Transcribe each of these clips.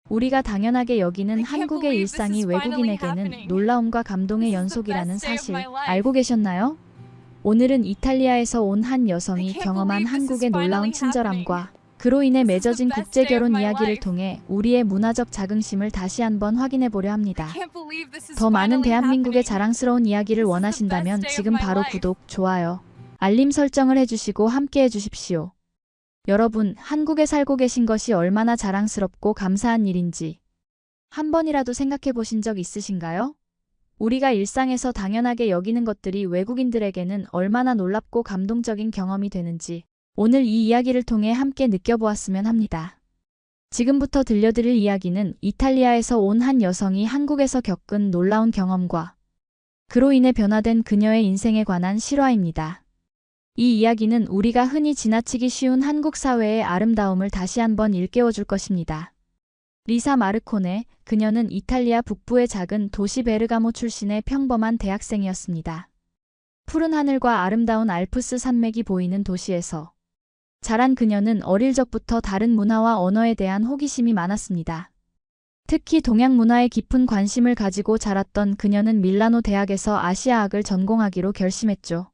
우리가 당연하게 여기는 한국의 일상이 외국인에게는 놀라움과 감동의 연속이라는 사실 알고 계셨나요? 오늘은 이탈리아에서 온 한 여성이 경험한 한국의 놀라운 친절함과 그로 인해 맺어진 국제결혼 이야기를 통해 우리의 문화적 자긍심을 다시 한번 확인해 보려 합니다. 더 많은 대한민국의 자랑스러운 이야기를 원하신다면 지금 바로 구독, 좋아요, 알림 설정을 해주시고 함께 해주십시오. 여러분, 한국에 살고 계신 것이 얼마나 자랑스럽고 감사한 일인지 한 번이라도 생각해 보신 적 있으신가요? 우리가 일상에서 당연하게 여기는 것들이 외국인들에게는 얼마나 놀랍고 감동적인 경험이 되는지 오늘 이 이야기를 통해 함께 느껴보았으면 합니다. 지금부터 들려드릴 이야기는 이탈리아에서 온 한 여성이 한국에서 겪은 놀라운 경험과 그로 인해 변화된 그녀의 인생에 관한 실화입니다. 이 이야기는 우리가 흔히 지나치기 쉬운 한국 사회의 아름다움을 다시 한번 일깨워줄 것입니다. 리사 마르코네, 그녀는 이탈리아 북부의 작은 도시 베르가모 출신의 평범한 대학생이었습니다. 푸른 하늘과 아름다운 알프스 산맥이 보이는 도시에서 자란 그녀는 어릴 적부터 다른 문화와 언어에 대한 호기심이 많았습니다. 특히 동양 문화에 깊은 관심을 가지고 자랐던 그녀는 밀라노 대학에서 아시아학을 전공하기로 결심했죠.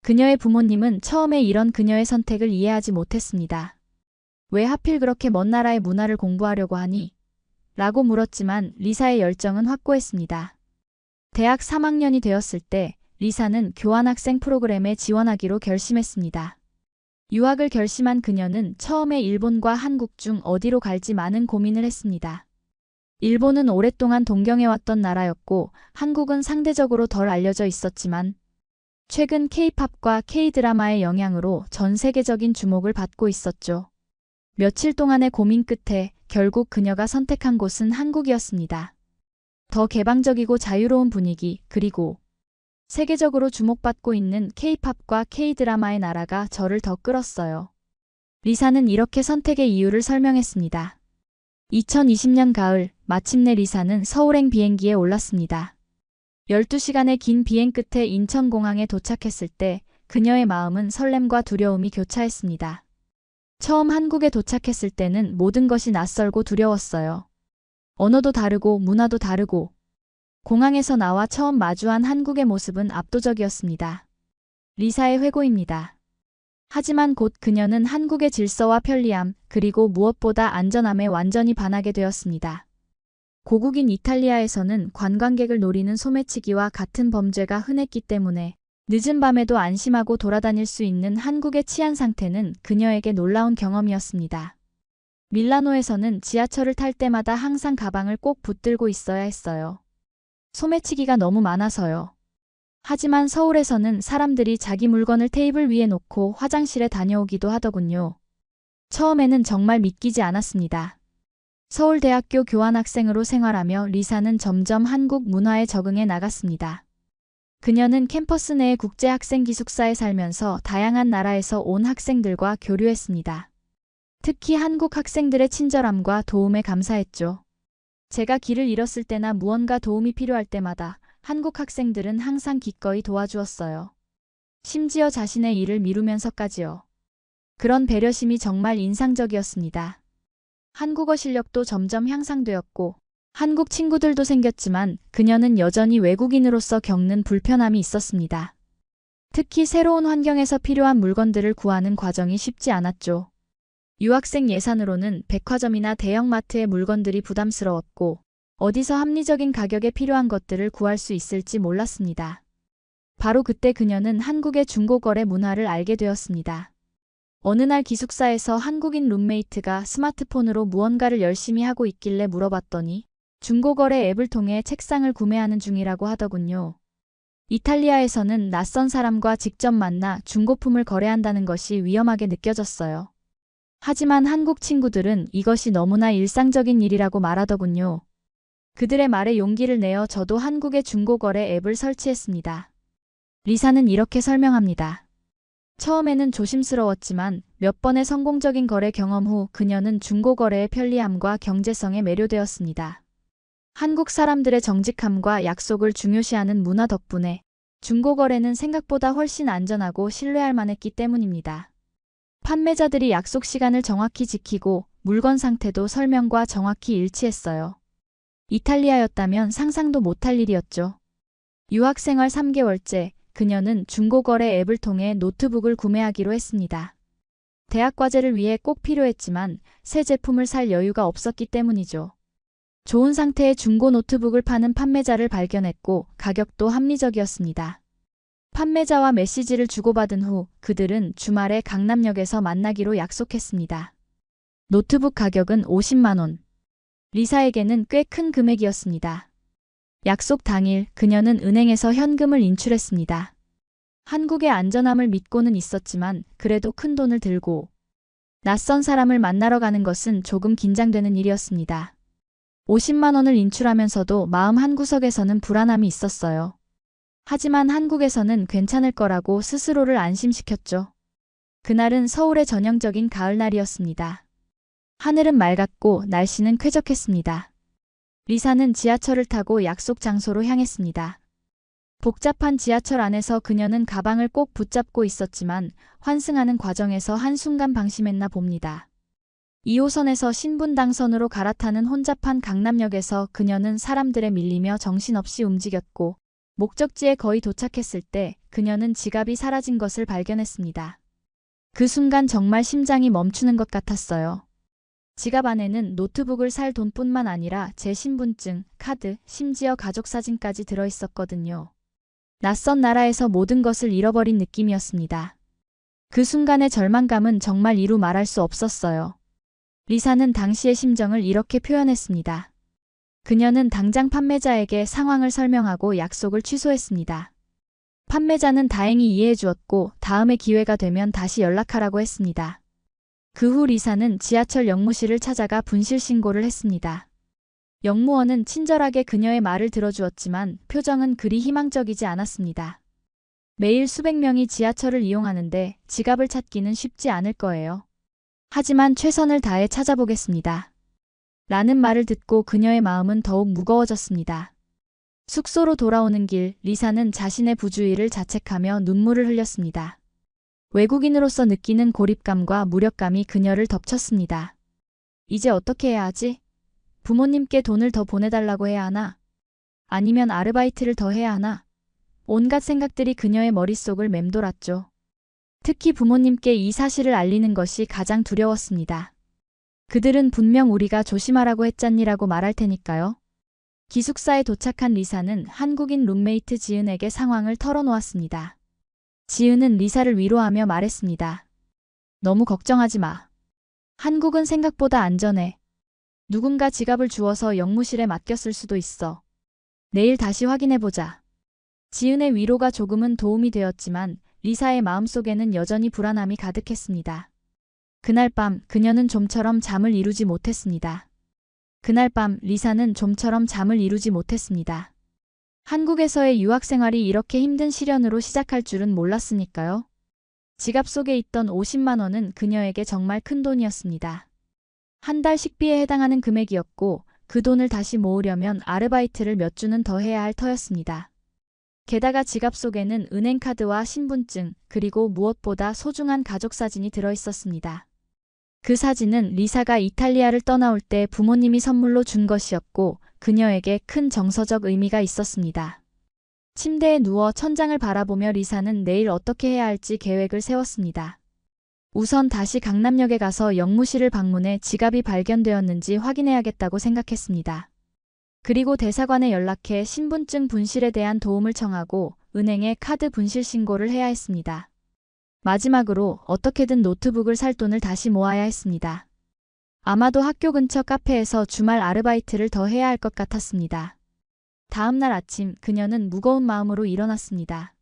그녀의 부모님은 처음에 이런 그녀의 선택을 이해하지 못했습니다. 왜 하필 그렇게 먼 나라의 문화를 공부하려고 하니? 라고 물었지만 리사의 열정은 확고했습니다. 대학 3학년이 되었을 때 리사는 교환학생 프로그램에 지원하기로 결심했습니다. 유학을 결심한 그녀는 처음에 일본과 한국 중 어디로 갈지 많은 고민을 했습니다. 일본은 오랫동안 동경해왔던 나라였고 한국은 상대적으로 덜 알려져 있었지만 최근 K-팝과 K-드라마의 영향으로 전 세계적인 주목을 받고 있었죠. 며칠 동안의 고민 끝에 결국 그녀가 선택한 곳은 한국이었습니다. 더 개방적이고 자유로운 분위기, 그리고 세계적으로 주목받고 있는 K-팝과 K-드라마의 나라가 저를 더 끌었어요. 리사는 이렇게 선택의 이유를 설명했습니다. 2020년 가을, 마침내 리사는 서울행 비행기에 올랐습니다. 12시간의 긴 비행 끝에 인천공항에 도착했을 때 그녀의 마음은 설렘과 두려움이 교차했습니다. 처음 한국에 도착했을 때는 모든 것이 낯설고 두려웠어요. 언어도 다르고 문화도 다르고 공항에서 나와 처음 마주한 한국의 모습은 압도적이었습니다. 리사의 회고입니다. 하지만 곧 그녀는 한국의 질서와 편리함 그리고 무엇보다 안전함에 완전히 반하게 되었습니다. 고국인 이탈리아에서는 관광객을 노리는 소매치기와 같은 범죄가 흔했기 때문에 늦은 밤에도 안심하고 돌아다닐 수 있는 한국의 치안 상태는 그녀에게 놀라운 경험이었습니다. 밀라노에서는 지하철을 탈 때마다 항상 가방을 꼭 붙들고 있어야 했어요. 소매치기가 너무 많아서요. 하지만 서울에서는 사람들이 자기 물건을 테이블 위에 놓고 화장실에 다녀오기도 하더군요. 처음에는 정말 믿기지 않았습니다. 서울대학교 교환학생으로 생활하며 리사는 점점 한국 문화에 적응해 나갔습니다. 그녀는 캠퍼스 내의 국제학생 기숙사에 살면서 다양한 나라에서 온 학생들과 교류했습니다. 특히 한국 학생들의 친절함과 도움에 감사했죠. 제가 길을 잃었을 때나 무언가 도움이 필요할 때마다 한국 학생들은 항상 기꺼이 도와주었어요. 심지어 자신의 일을 미루면서까지요. 그런 배려심이 정말 인상적이었습니다. 한국어 실력도 점점 향상되었고 한국 친구들도 생겼지만 그녀는 여전히 외국인으로서 겪는 불편함이 있었습니다. 특히 새로운 환경에서 필요한 물건들을 구하는 과정이 쉽지 않았죠. 유학생 예산으로는 백화점이나 대형마트의 물건들이 부담스러웠고 어디서 합리적인 가격에 필요한 것들을 구할 수 있을지 몰랐습니다. 바로 그때 그녀는 한국의 중고거래 문화를 알게 되었습니다. 어느 날 기숙사에서 한국인 룸메이트가 스마트폰으로 무언가를 열심히 하고 있길래 물어봤더니 중고거래 앱을 통해 책상을 구매하는 중이라고 하더군요. 이탈리아에서는 낯선 사람과 직접 만나 중고품을 거래한다는 것이 위험하게 느껴졌어요. 하지만 한국 친구들은 이것이 너무나 일상적인 일이라고 말하더군요. 그들의 말에 용기를 내어 저도 한국의 중고거래 앱을 설치했습니다. 리사는 이렇게 설명합니다. 처음에는 조심스러웠지만 몇 번의 성공적인 거래 경험 후 그녀는 중고거래의 편리함과 경제성에 매료되었습니다. 한국 사람들의 정직함과 약속을 중요시하는 문화 덕분에 중고거래는 생각보다 훨씬 안전하고 신뢰할 만했기 때문입니다. 판매자들이 약속 시간을 정확히 지키고 물건 상태도 설명과 정확히 일치했어요. 이탈리아였다면 상상도 못할 일이었죠. 유학생활 3개월째, 그녀는 중고거래 앱을 통해 노트북을 구매하기로 했습니다. 대학 과제를 위해 꼭 필요했지만 새 제품을 살 여유가 없었기 때문이죠. 좋은 상태의 중고 노트북을 파는 판매자를 발견했고 가격도 합리적이었습니다. 판매자와 메시지를 주고받은 후 그들은 주말에 강남역에서 만나기로 약속했습니다. 노트북 가격은 50만 원. 리사에게는 꽤 큰 금액이었습니다. 약속 당일 그녀는 은행에서 현금을 인출했습니다. 한국의 안전함을 믿고는 있었지만 그래도 큰 돈을 들고 낯선 사람을 만나러 가는 것은 조금 긴장되는 일이었습니다. 50만 원을 인출하면서도 마음 한구석에서는 불안함이 있었어요. 하지만 한국에서는 괜찮을 거라고 스스로를 안심시켰죠. 그날은 서울의 전형적인 가을날이었습니다. 하늘은 맑았고 날씨는 쾌적했습니다. 리사는 지하철을 타고 약속 장소로 향했습니다. 복잡한 지하철 안에서 그녀는 가방을 꼭 붙잡고 있었지만 환승하는 과정에서 한순간 방심했나 봅니다. 2호선에서 신분당선으로 갈아타는 혼잡한 강남역에서 그녀는 사람들에 밀리며 정신없이 움직였고 목적지에 거의 도착했을 때 그녀는 지갑이 사라진 것을 발견했습니다. 그 순간 정말 심장이 멈추는 것 같았어요. 지갑 안에는 노트북을 살 돈뿐만 아니라 제 신분증, 카드, 심지어 가족 사진까지 들어있었거든요. 낯선 나라에서 모든 것을 잃어버린 느낌이었습니다. 그 순간의 절망감은 정말 이루 말할 수 없었어요. 리사는 당시의 심정을 이렇게 표현했습니다. 그녀는 당장 판매자에게 상황을 설명하고 약속을 취소했습니다. 판매자는 다행히 이해해 주었고 다음에 기회가 되면 다시 연락하라고 했습니다. 그 후 리사는 지하철 역무실을 찾아가 분실 신고를 했습니다. 역무원은 친절하게 그녀의 말을 들어주었지만 표정은 그리 희망적이지 않았습니다. 매일 수백 명이 지하철을 이용하는데 지갑을 찾기는 쉽지 않을 거예요. 하지만 최선을 다해 찾아보겠습니다. 라는 말을 듣고 그녀의 마음은 더욱 무거워졌습니다. 숙소로 돌아오는 길, 리사는 자신의 부주의를 자책하며 눈물을 흘렸습니다. 외국인으로서 느끼는 고립감과 무력감이 그녀를 덮쳤습니다. 이제 어떻게 해야 하지? 부모님께 돈을 더 보내달라고 해야 하나? 아니면 아르바이트를 더 해야 하나? 온갖 생각들이 그녀의 머릿속을 맴돌았죠. 특히 부모님께 이 사실을 알리는 것이 가장 두려웠습니다. 그들은 분명 우리가 조심하라고 했잖니라고 말할 테니까요. 기숙사에 도착한 리사는 한국인 룸메이트 지은에게 상황을 털어놓았습니다. 지은은 리사를 위로하며 말했습니다. 너무 걱정하지 마. 한국은 생각보다 안전해. 누군가 지갑을 주워서 역무실에 맡겼을 수도 있어. 내일 다시 확인해보자. 지은의 위로가 조금은 도움이 되었지만 리사의 마음속에는 여전히 불안함이 가득했습니다. 그날 밤 그녀는 좀처럼 잠을 이루지 못했습니다. 그날 밤 리사는 좀처럼 잠을 이루지 못했습니다. 한국에서의 유학생활이 이렇게 힘든 시련으로 시작할 줄은 몰랐으니까요. 지갑 속에 있던 50만 원은 그녀에게 정말 큰 돈이었습니다. 한 달 식비에 해당하는 금액이었고 그 돈을 다시 모으려면 아르바이트를 몇 주는 더 해야 할 터였습니다. 게다가 지갑 속에는 은행카드와 신분증 그리고 무엇보다 소중한 가족 사진이 들어있었습니다. 그 사진은 리사가 이탈리아를 떠나올 때 부모님이 선물로 준 것이었고 그녀에게 큰 정서적 의미가 있었습니다. 침대에 누워 천장을 바라보며 리사는 내일 어떻게 해야 할지 계획을 세웠습니다. 우선 다시 강남역에 가서 역무실을 방문해 지갑이 발견되었는지 확인해야겠다고 생각했습니다. 그리고 대사관에 연락해 신분증 분실에 대한 도움을 청하고 은행에 카드 분실 신고를 해야 했습니다. 마지막으로 어떻게든 노트북을 살 돈을 다시 모아야 했습니다. 아마도 학교 근처 카페에서 주말 아르바이트를 더 해야 할 것 같았습니다. 다음 날 아침 그녀는 무거운 마음으로 일어났습니다.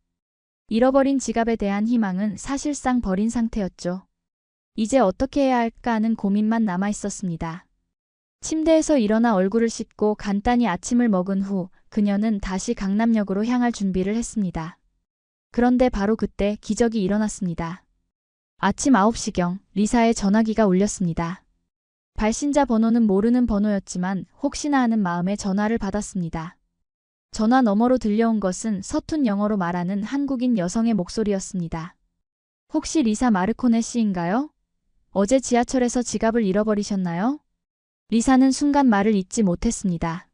잃어버린 지갑에 대한 희망은 사실상 버린 상태였죠. 이제 어떻게 해야 할까 하는 고민만 남아 있었습니다. 침대에서 일어나 얼굴을 씻고 간단히 아침을 먹은 후 그녀는 다시 강남역으로 향할 준비를 했습니다. 그런데 바로 그때 기적이 일어났습니다. 아침 9시경 리사의 전화기가 울렸습니다. 발신자 번호는 모르는 번호였지만 혹시나 하는 마음에 전화를 받았습니다. 전화 너머로 들려온 것은 서툰 영어로 말하는 한국인 여성의 목소리였습니다. 혹시 리사 마르코네 씨인가요? 어제 지하철에서 지갑을 잃어버리셨나요? 리사는 순간 말을 잇지 못했습니다.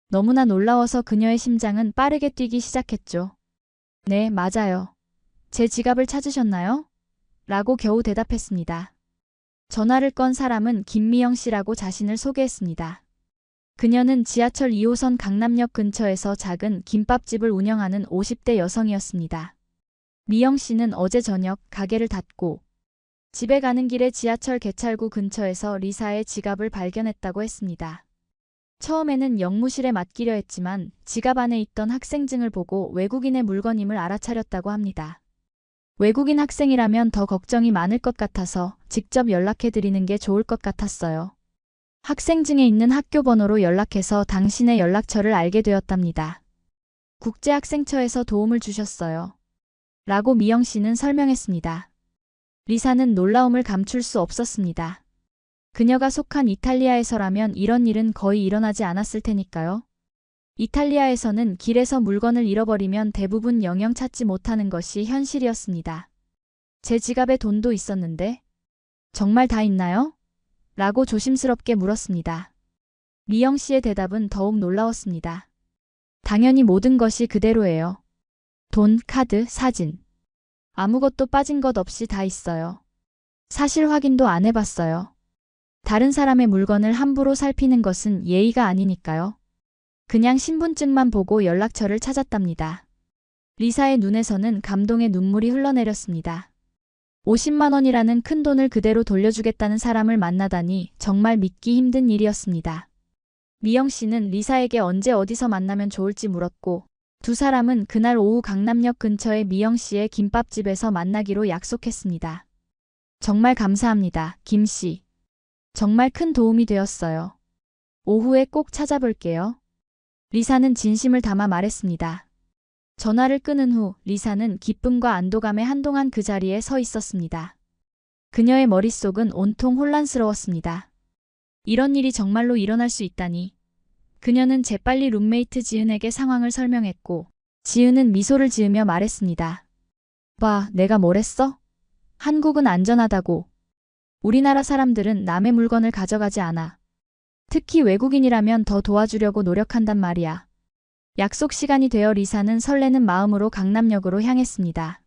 너무나 놀라워서 그녀의 심장은 빠르게 뛰기 시작했죠. 네, 맞아요. 제 지갑을 찾으셨나요? 라고 겨우 대답했습니다. 전화를 건 사람은 김미영 씨라고 자신을 소개했습니다. 그녀는 지하철 2호선 강남역 근처에서 작은 김밥집을 운영하는 50대 여성이었습니다. 미영 씨는 어제 저녁 가게를 닫고 집에 가는 길에 지하철 개찰구 근처에서 리사의 지갑을 발견했다고 했습니다. 처음에는 영무실에 맡기려 했지만 지갑 안에 있던 학생증을 보고 외국인의 물건임을 알아차렸다고 합니다. 외국인 학생이라면 더 걱정이 많을 것 같아서 직접 연락해드리는 게 좋을 것 같았어요. 학생증에 있는 학교 번호로 연락해서 당신의 연락처를 알게 되었답니다. 국제학생처에서 도움을 주셨어요. 라고 미영 씨는 설명했습니다. 리사는 놀라움을 감출 수 없었습니다. 그녀가 속한 이탈리아에서라면 이런 일은 거의 일어나지 않았을 테니까요. 이탈리아에서는 길에서 물건을 잃어버리면 대부분 영영 찾지 못하는 것이 현실이었습니다. 제 지갑에 돈도 있었는데 정말 다 있나요? 라고 조심스럽게 물었습니다. 미영 씨의 대답은 더욱 놀라웠습니다. 당연히 모든 것이 그대로예요. 돈, 카드, 사진. 아무것도 빠진 것 없이 다 있어요. 사실 확인도 안 해봤어요. 다른 사람의 물건을 함부로 살피는 것은 예의가 아니니까요. 그냥 신분증만 보고 연락처를 찾았답니다. 리사의 눈에서는 감동의 눈물이 흘러내렸습니다. 50만 원이라는 큰 돈을 그대로 돌려주겠다는 사람을 만나다니 정말 믿기 힘든 일이었습니다. 미영 씨는 리사에게 언제 어디서 만나면 좋을지 물었고 두 사람은 그날 오후 강남역 근처의 미영 씨의 김밥집에서 만나기로 약속했습니다. 정말 감사합니다, 김 씨. 정말 큰 도움이 되었어요. 오후에 꼭 찾아볼게요. 리사는 진심을 담아 말했습니다. 전화를 끊은 후 리사는 기쁨과 안도감에 한동안 그 자리에 서 있었습니다. 그녀의 머릿속은 온통 혼란스러웠습니다. 이런 일이 정말로 일어날 수 있다니. 그녀는 재빨리 룸메이트 지은에게 상황을 설명했고 지은은 미소를 지으며 말했습니다. 봐, 내가 뭘 했어? 한국은 안전하다고. 우리나라 사람들은 남의 물건을 가져가지 않아. 특히 외국인이라면 더 도와주려고 노력한단 말이야. 약속 시간이 되어 리사는 설레는 마음으로 강남역으로 향했습니다.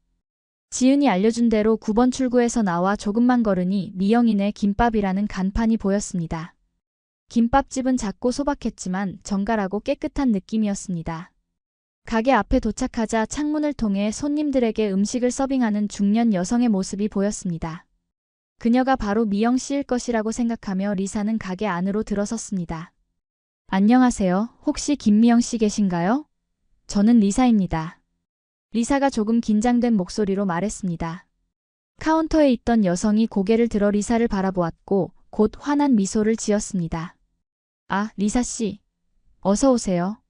지은이 알려준 대로 9번 출구에서 나와 조금만 걸으니 미영인의 김밥이라는 간판이 보였습니다. 김밥집은 작고 소박했지만 정갈하고 깨끗한 느낌이었습니다. 가게 앞에 도착하자 창문을 통해 손님들에게 음식을 서빙하는 중년 여성의 모습이 보였습니다. 그녀가 바로 미영 씨일 것이라고 생각하며 리사는 가게 안으로 들어섰습니다. 안녕하세요. 혹시 김미영 씨 계신가요? 저는 리사입니다. 리사가 조금 긴장된 목소리로 말했습니다. 카운터에 있던 여성이 고개를 들어 리사를 바라보았고 곧 환한 미소를 지었습니다. 아, 리사 씨. 어서 오세요.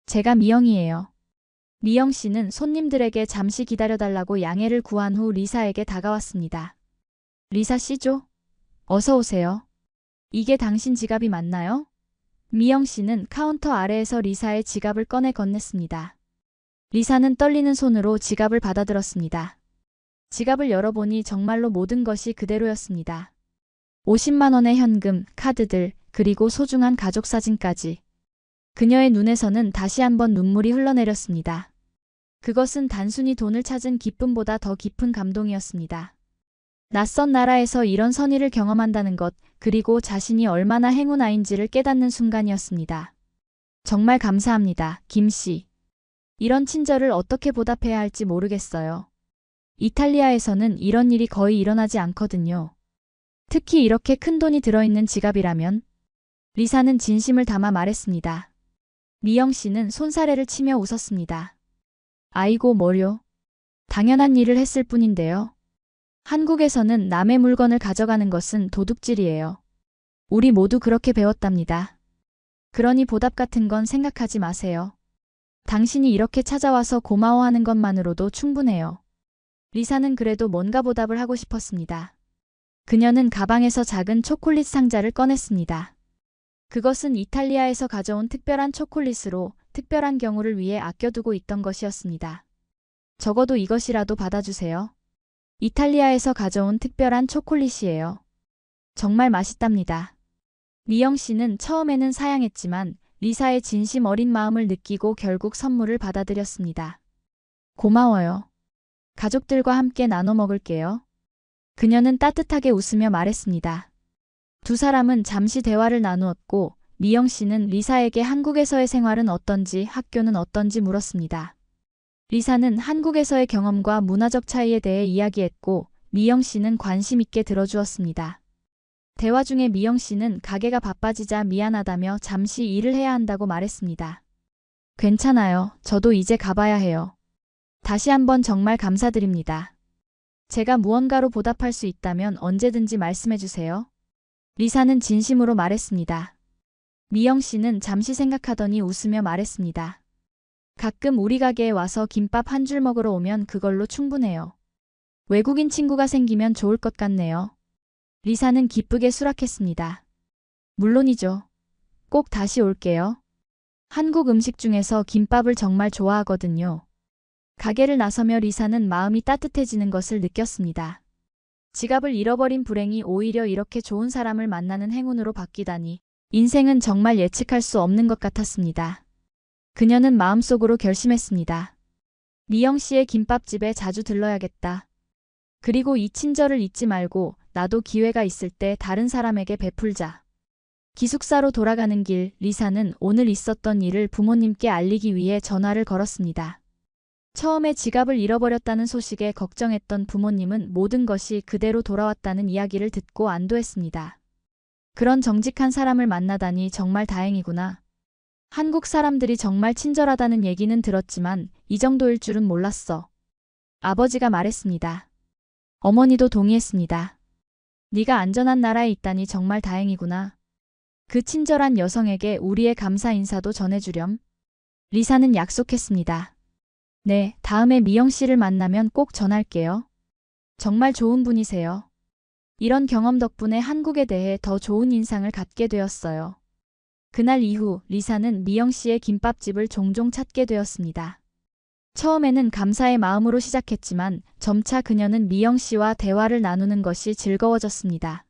제가 미영이에요. 미영 씨는 손님들에게 잠시 기다려달라고 양해를 구한 후 리사에게 다가왔습니다. 리사 씨죠? 어서 오세요. 이게 당신 지갑이 맞나요? 미영 씨는 카운터 아래에서 리사의 지갑을 꺼내 건넸습니다. 리사는 떨리는 손으로 지갑을 받아들었습니다. 지갑을 열어보니 정말로 모든 것이 그대로였습니다. 50만 원의 현금, 카드들, 그리고 소중한 가족 사진까지. 그녀의 눈에서는 다시 한번 눈물이 흘러내렸습니다. 그것은 단순히 돈을 찾은 기쁨보다 더 깊은 감동이었습니다. 낯선 나라에서 이런 선의를 경험한다는 것, 그리고 자신이 얼마나 행운아인지를 깨닫는 순간이었습니다. 정말 감사합니다, 김 씨. 이런 친절을 어떻게 보답해야 할지 모르겠어요. 이탈리아에서는 이런 일이 거의 일어나지 않거든요. 특히 이렇게 큰 돈이 들어있는 지갑이라면. 리사는 진심을 담아 말했습니다. 미영 씨는 손사래를 치며 웃었습니다. 아이고 뭐요. 당연한 일을 했을 뿐인데요. 한국에서는 남의 물건을 가져가는 것은 도둑질이에요. 우리 모두 그렇게 배웠답니다. 그러니 보답 같은 건 생각하지 마세요. 당신이 이렇게 찾아와서 고마워하는 것만으로도 충분해요. 리사는 그래도 뭔가 보답을 하고 싶었습니다. 그녀는 가방에서 작은 초콜릿 상자를 꺼냈습니다. 그것은 이탈리아에서 가져온 특별한 초콜릿으로 특별한 경우를 위해 아껴두고 있던 것이었습니다. 적어도 이것이라도 받아주세요. 이탈리아에서 가져온 특별한 초콜릿이에요. 정말 맛있답니다. 미영 씨는 처음에는 사양했지만 리사의 진심 어린 마음을 느끼고 결국 선물을 받아들였습니다. 고마워요. 가족들과 함께 나눠 먹을게요. 그녀는 따뜻하게 웃으며 말했습니다. 두 사람은 잠시 대화를 나누었고 미영 씨는 리사에게 한국에서의 생활은 어떤지, 학교는 어떤지 물었습니다. 리사는 한국에서의 경험과 문화적 차이에 대해 이야기했고 미영 씨는 관심 있게 들어주었습니다. 대화 중에 미영 씨는 가게가 바빠지자 미안하다며 잠시 일을 해야 한다고 말했습니다. 괜찮아요. 저도 이제 가봐야 해요. 다시 한번 정말 감사드립니다. 제가 무언가로 보답할 수 있다면 언제든지 말씀해주세요. 리사는 진심으로 말했습니다. 미영 씨는 잠시 생각하더니 웃으며 말했습니다. 가끔 우리 가게에 와서 김밥 한 줄 먹으러 오면 그걸로 충분해요. 외국인 친구가 생기면 좋을 것 같네요. 리사는 기쁘게 수락했습니다. 물론이죠. 꼭 다시 올게요. 한국 음식 중에서 김밥을 정말 좋아하거든요. 가게를 나서며 리사는 마음이 따뜻해지는 것을 느꼈습니다. 지갑을 잃어버린 불행이 오히려 이렇게 좋은 사람을 만나는 행운으로 바뀌다니 인생은 정말 예측할 수 없는 것 같았습니다. 그녀는 마음속으로 결심했습니다. 미영 씨의 김밥집에 자주 들러야겠다. 그리고 이 친절을 잊지 말고 나도 기회가 있을 때 다른 사람에게 베풀자. 기숙사로 돌아가는 길, 리사는 오늘 있었던 일을 부모님께 알리기 위해 전화를 걸었습니다. 처음에 지갑을 잃어버렸다는 소식에 걱정했던 부모님은 모든 것이 그대로 돌아왔다는 이야기를 듣고 안도했습니다. 그런 정직한 사람을 만나다니 정말 다행이구나. 한국 사람들이 정말 친절하다는 얘기는 들었지만 이 정도일 줄은 몰랐어. 아버지가 말했습니다. 어머니도 동의했습니다. 네가 안전한 나라에 있다니 정말 다행이구나. 그 친절한 여성에게 우리의 감사 인사도 전해주렴. 리사는 약속했습니다. 네, 다음에 미영 씨를 만나면 꼭 전할게요. 정말 좋은 분이세요. 이런 경험 덕분에 한국에 대해 더 좋은 인상을 갖게 되었어요. 그날 이후 리사는 미영 씨의 김밥집을 종종 찾게 되었습니다. 처음에는 감사의 마음으로 시작했지만 점차 그녀는 미영 씨와 대화를 나누는 것이 즐거워졌습니다.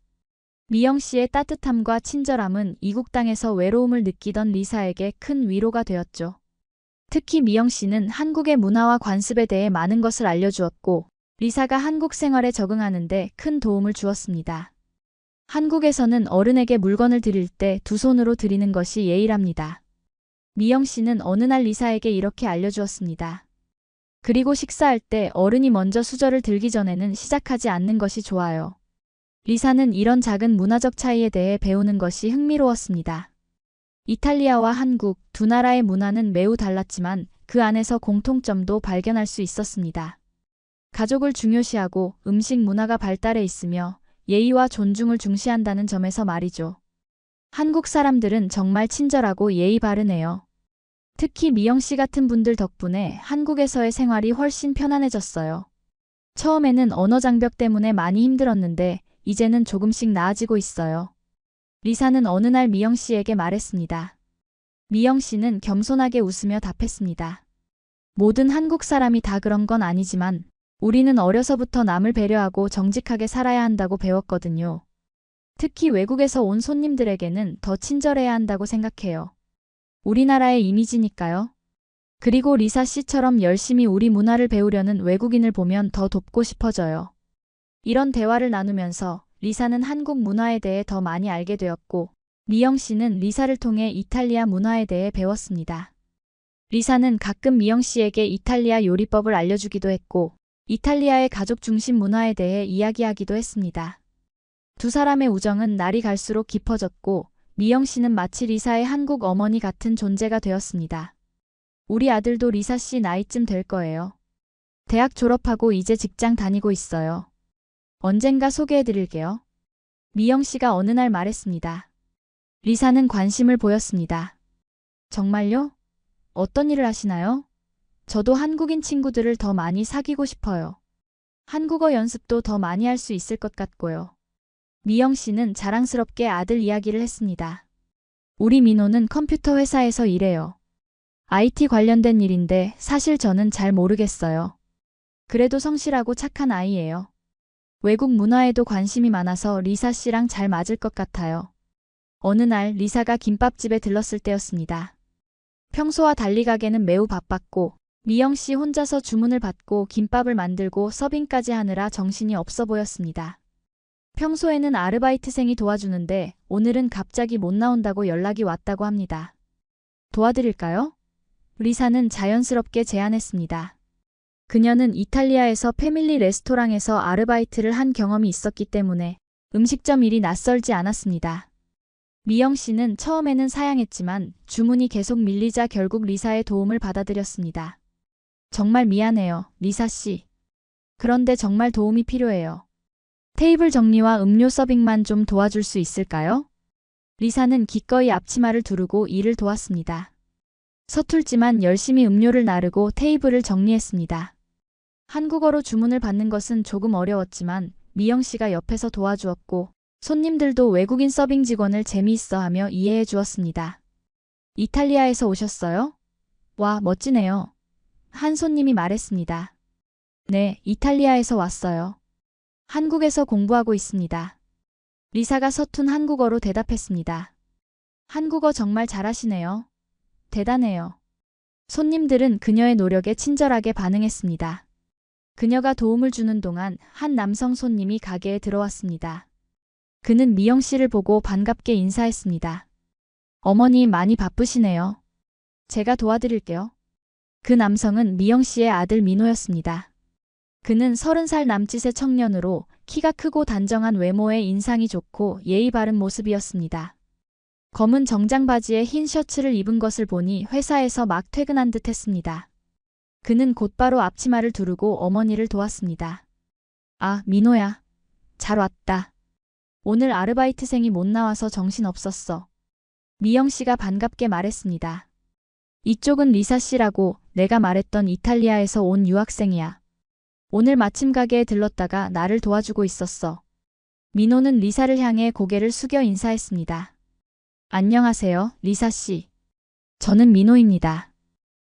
미영 씨의 따뜻함과 친절함은 이국 땅에서 외로움을 느끼던 리사에게 큰 위로가 되었죠. 특히 미영 씨는 한국의 문화와 관습에 대해 많은 것을 알려주었고 리사가 한국 생활에 적응하는 데 큰 도움을 주었습니다. 한국에서는 어른에게 물건을 드릴 때 두 손으로 드리는 것이 예의랍니다. 미영 씨는 어느 날 리사에게 이렇게 알려주었습니다. 그리고 식사할 때 어른이 먼저 수저를 들기 전에는 시작하지 않는 것이 좋아요. 리사는 이런 작은 문화적 차이에 대해 배우는 것이 흥미로웠습니다. 이탈리아와 한국 두 나라의 문화는 매우 달랐지만 그 안에서 공통점도 발견할 수 있었습니다. 가족을 중요시하고 음식 문화가 발달해 있으며 예의와 존중을 중시한다는 점에서 말이죠. 한국 사람들은 정말 친절하고 예의 바르네요. 특히 미영 씨 같은 분들 덕분에 한국에서의 생활이 훨씬 편안해졌어요. 처음에는 언어 장벽 때문에 많이 힘들었는데 이제는 조금씩 나아지고 있어요. 리사는 어느 날 미영 씨에게 말했습니다. 미영 씨는 겸손하게 웃으며 답했습니다. 모든 한국 사람이 다 그런 건 아니지만 우리는 어려서부터 남을 배려하고 정직하게 살아야 한다고 배웠거든요. 특히 외국에서 온 손님들에게는 더 친절해야 한다고 생각해요. 우리나라의 이미지니까요. 그리고 리사 씨처럼 열심히 우리 문화를 배우려는 외국인을 보면 더 돕고 싶어져요. 이런 대화를 나누면서 리사는 한국 문화에 대해 더 많이 알게 되었고 미영 씨는 리사를 통해 이탈리아 문화에 대해 배웠습니다. 리사는 가끔 미영 씨에게 이탈리아 요리법을 알려주기도 했고 이탈리아의 가족 중심 문화에 대해 이야기하기도 했습니다. 두 사람의 우정은 날이 갈수록 깊어졌고 미영 씨는 마치 리사의 한국 어머니 같은 존재가 되었습니다. 우리 아들도 리사 씨 나이쯤 될 거예요. 대학 졸업하고 이제 직장 다니고 있어요. 언젠가 소개해드릴게요. 미영 씨가 어느 날 말했습니다. 리사는 관심을 보였습니다. 정말요? 어떤 일을 하시나요? 저도 한국인 친구들을 더 많이 사귀고 싶어요. 한국어 연습도 더 많이 할 수 있을 것 같고요. 미영 씨는 자랑스럽게 아들 이야기를 했습니다. 우리 민호는 컴퓨터 회사에서 일해요. IT 관련된 일인데 사실 저는 잘 모르겠어요. 그래도 성실하고 착한 아이예요. 외국 문화에도 관심이 많아서 리사 씨랑 잘 맞을 것 같아요. 어느 날 리사가 김밥집에 들렀을 때였습니다. 평소와 달리 가게는 매우 바빴고 미영 씨 혼자서 주문을 받고 김밥을 만들고 서빙까지 하느라 정신이 없어 보였습니다. 평소에는 아르바이트생이 도와주는데 오늘은 갑자기 못 나온다고 연락이 왔다고 합니다. 도와드릴까요? 리사는 자연스럽게 제안했습니다. 그녀는 이탈리아에서 패밀리 레스토랑에서 아르바이트를 한 경험이 있었기 때문에 음식점 일이 낯설지 않았습니다. 미영 씨는 처음에는 사양했지만 주문이 계속 밀리자 결국 리사의 도움을 받아들였습니다. 정말 미안해요, 리사 씨. 그런데 정말 도움이 필요해요. 테이블 정리와 음료 서빙만 좀 도와줄 수 있을까요? 리사는 기꺼이 앞치마를 두르고 일을 도왔습니다. 서툴지만 열심히 음료를 나르고 테이블을 정리했습니다. 한국어로 주문을 받는 것은 조금 어려웠지만 미영 씨가 옆에서 도와주었고 손님들도 외국인 서빙 직원을 재미있어하며 이해해 주었습니다. 이탈리아에서 오셨어요? 와, 멋지네요. 한 손님이 말했습니다. 네, 이탈리아에서 왔어요. 한국에서 공부하고 있습니다. 리사가 서툰 한국어로 대답했습니다. 한국어 정말 잘하시네요. 대단해요. 손님들은 그녀의 노력에 친절하게 반응했습니다. 그녀가 도움을 주는 동안 한 남성 손님이 가게에 들어왔습니다. 그는 미영 씨를 보고 반갑게 인사했습니다. 어머니 많이 바쁘시네요. 제가 도와드릴게요. 그 남성은 미영 씨의 아들 민호였습니다. 그는 30살 남짓의 청년으로 키가 크고 단정한 외모에 인상이 좋고 예의 바른 모습이었습니다. 검은 정장 바지에 흰 셔츠를 입은 것을 보니 회사에서 막 퇴근한 듯 했습니다. 그는 곧바로 앞치마를 두르고 어머니를 도왔습니다. 아, 민호야. 잘 왔다. 오늘 아르바이트생이 못 나와서 정신없었어. 미영 씨가 반갑게 말했습니다. 이쪽은 리사 씨라고 내가 말했던 이탈리아에서 온 유학생이야. 오늘 마침 가게에 들렀다가 나를 도와주고 있었어. 민호는 리사를 향해 고개를 숙여 인사했습니다. 안녕하세요, 리사 씨. 저는 민호입니다.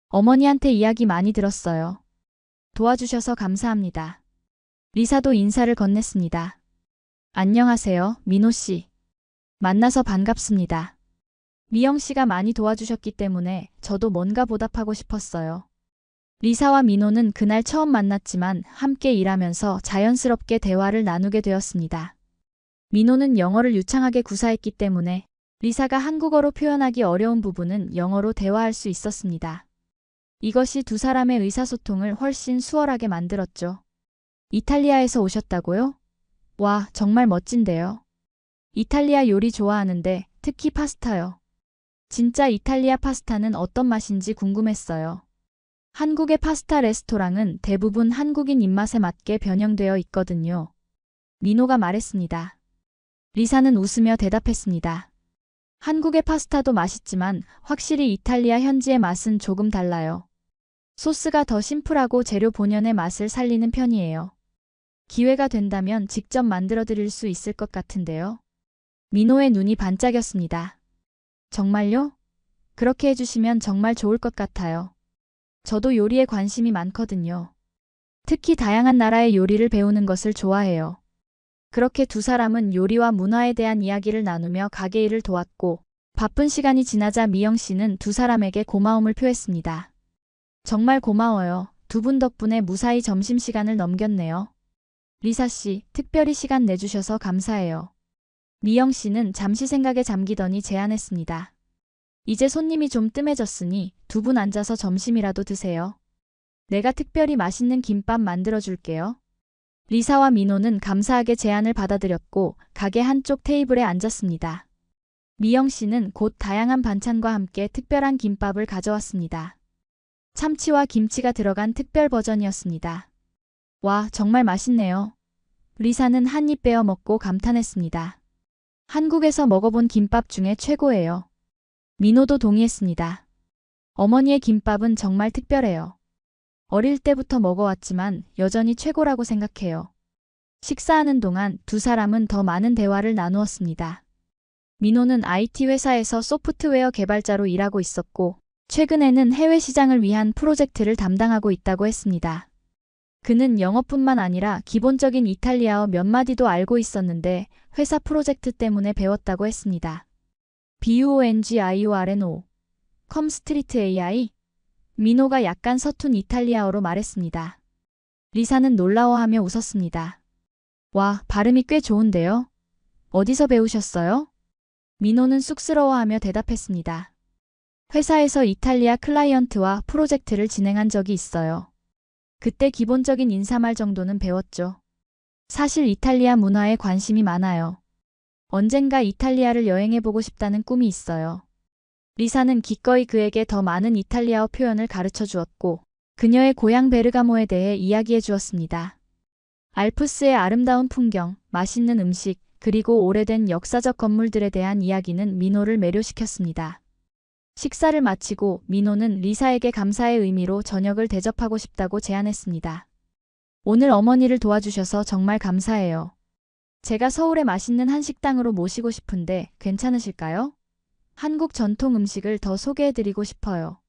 어머니한테 이야기 많이 들었어요. 도와주셔서 감사합니다. 리사도 인사를 건넸습니다. 안녕하세요, 민호 씨. 만나서 반갑습니다. 미영 씨가 많이 도와주셨기 때문에 저도 뭔가 보답하고 싶었어요. 리사와 민호는 그날 처음 만났지만 함께 일하면서 자연스럽게 대화를 나누게 되었습니다. 민호는 영어를 유창하게 구사했기 때문에 리사가 한국어로 표현하기 어려운 부분은 영어로 대화할 수 있었습니다. 이것이 두 사람의 의사소통을 훨씬 수월하게 만들었죠. 이탈리아에서 오셨다고요? 와, 정말 멋진데요. 이탈리아 요리 좋아하는데 특히 파스타요. 진짜 이탈리아 파스타는 어떤 맛인지 궁금했어요. 한국의 파스타 레스토랑은 대부분 한국인 입맛에 맞게 변형되어 있거든요. 민호가 말했습니다. 리사는 웃으며 대답했습니다. 한국의 파스타도 맛있지만 확실히 이탈리아 현지의 맛은 조금 달라요. 소스가 더 심플하고 재료 본연의 맛을 살리는 편이에요. 기회가 된다면 직접 만들어 드릴 수 있을 것 같은데요. 민호의 눈이 반짝였습니다. 정말요? 그렇게 해주시면 정말 좋을 것 같아요. 저도 요리에 관심이 많거든요. 특히 다양한 나라의 요리를 배우는 것을 좋아해요. 그렇게 두 사람은 요리와 문화에 대한 이야기를 나누며 가게 일을 도왔고 바쁜 시간이 지나자 미영 씨는 두 사람에게 고마움을 표했습니다. 정말 고마워요. 두 분 덕분에 무사히 점심시간을 넘겼네요. 리사 씨, 특별히 시간 내주셔서 감사해요. 미영 씨는 잠시 생각에 잠기더니 제안했습니다. 이제 손님이 좀 뜸해졌으니 두 분 앉아서 점심이라도 드세요. 내가 특별히 맛있는 김밥 만들어줄게요. 리사와 민호는 감사하게 제안을 받아들였고 가게 한쪽 테이블에 앉았습니다. 미영 씨는 곧 다양한 반찬과 함께 특별한 김밥을 가져왔습니다. 참치와 김치가 들어간 특별 버전이었습니다. 와, 정말 맛있네요. 리사는 한 입 베어 먹고 감탄했습니다. 한국에서 먹어본 김밥 중에 최고예요. 민호도 동의했습니다. 어머니의 김밥은 정말 특별해요. 어릴 때부터 먹어왔지만 여전히 최고라고 생각해요. 식사하는 동안 두 사람은 더 많은 대화를 나누었습니다. 민호는 IT 회사에서 소프트웨어 개발자로 일하고 있었고 최근에는 해외 시장을 위한 프로젝트를 담당하고 있다고 했습니다. 그는 영어뿐만 아니라 기본적인 이탈리아어 몇 마디도 알고 있었는데 회사 프로젝트 때문에 배웠다고 했습니다. BUONGIORNO 컴스트리트 AI 민호가 약간 서툰 이탈리아어로 말했습니다. 리사는 놀라워하며 웃었습니다. 와, 발음이 꽤 좋은데요? 어디서 배우셨어요? 민호는 쑥스러워하며 대답했습니다. 회사에서 이탈리아 클라이언트와 프로젝트를 진행한 적이 있어요. 그때 기본적인 인사말 정도는 배웠죠. 사실 이탈리아 문화에 관심이 많아요. 언젠가 이탈리아를 여행해보고 싶다는 꿈이 있어요. 리사는 기꺼이 그에게 더 많은 이탈리아어 표현을 가르쳐 주었고 그녀의 고향 베르가모에 대해 이야기해 주었습니다. 알프스의 아름다운 풍경, 맛있는 음식, 그리고 오래된 역사적 건물들에 대한 이야기는 민호를 매료시켰습니다. 식사를 마치고 민호는 리사에게 감사의 의미로 저녁을 대접하고 싶다고 제안했습니다. 오늘 어머니를 도와주셔서 정말 감사해요. 제가 서울의 맛있는 한식당으로 모시고 싶은데 괜찮으실까요? 한국 전통 음식을 더 소개해드리고 싶어요.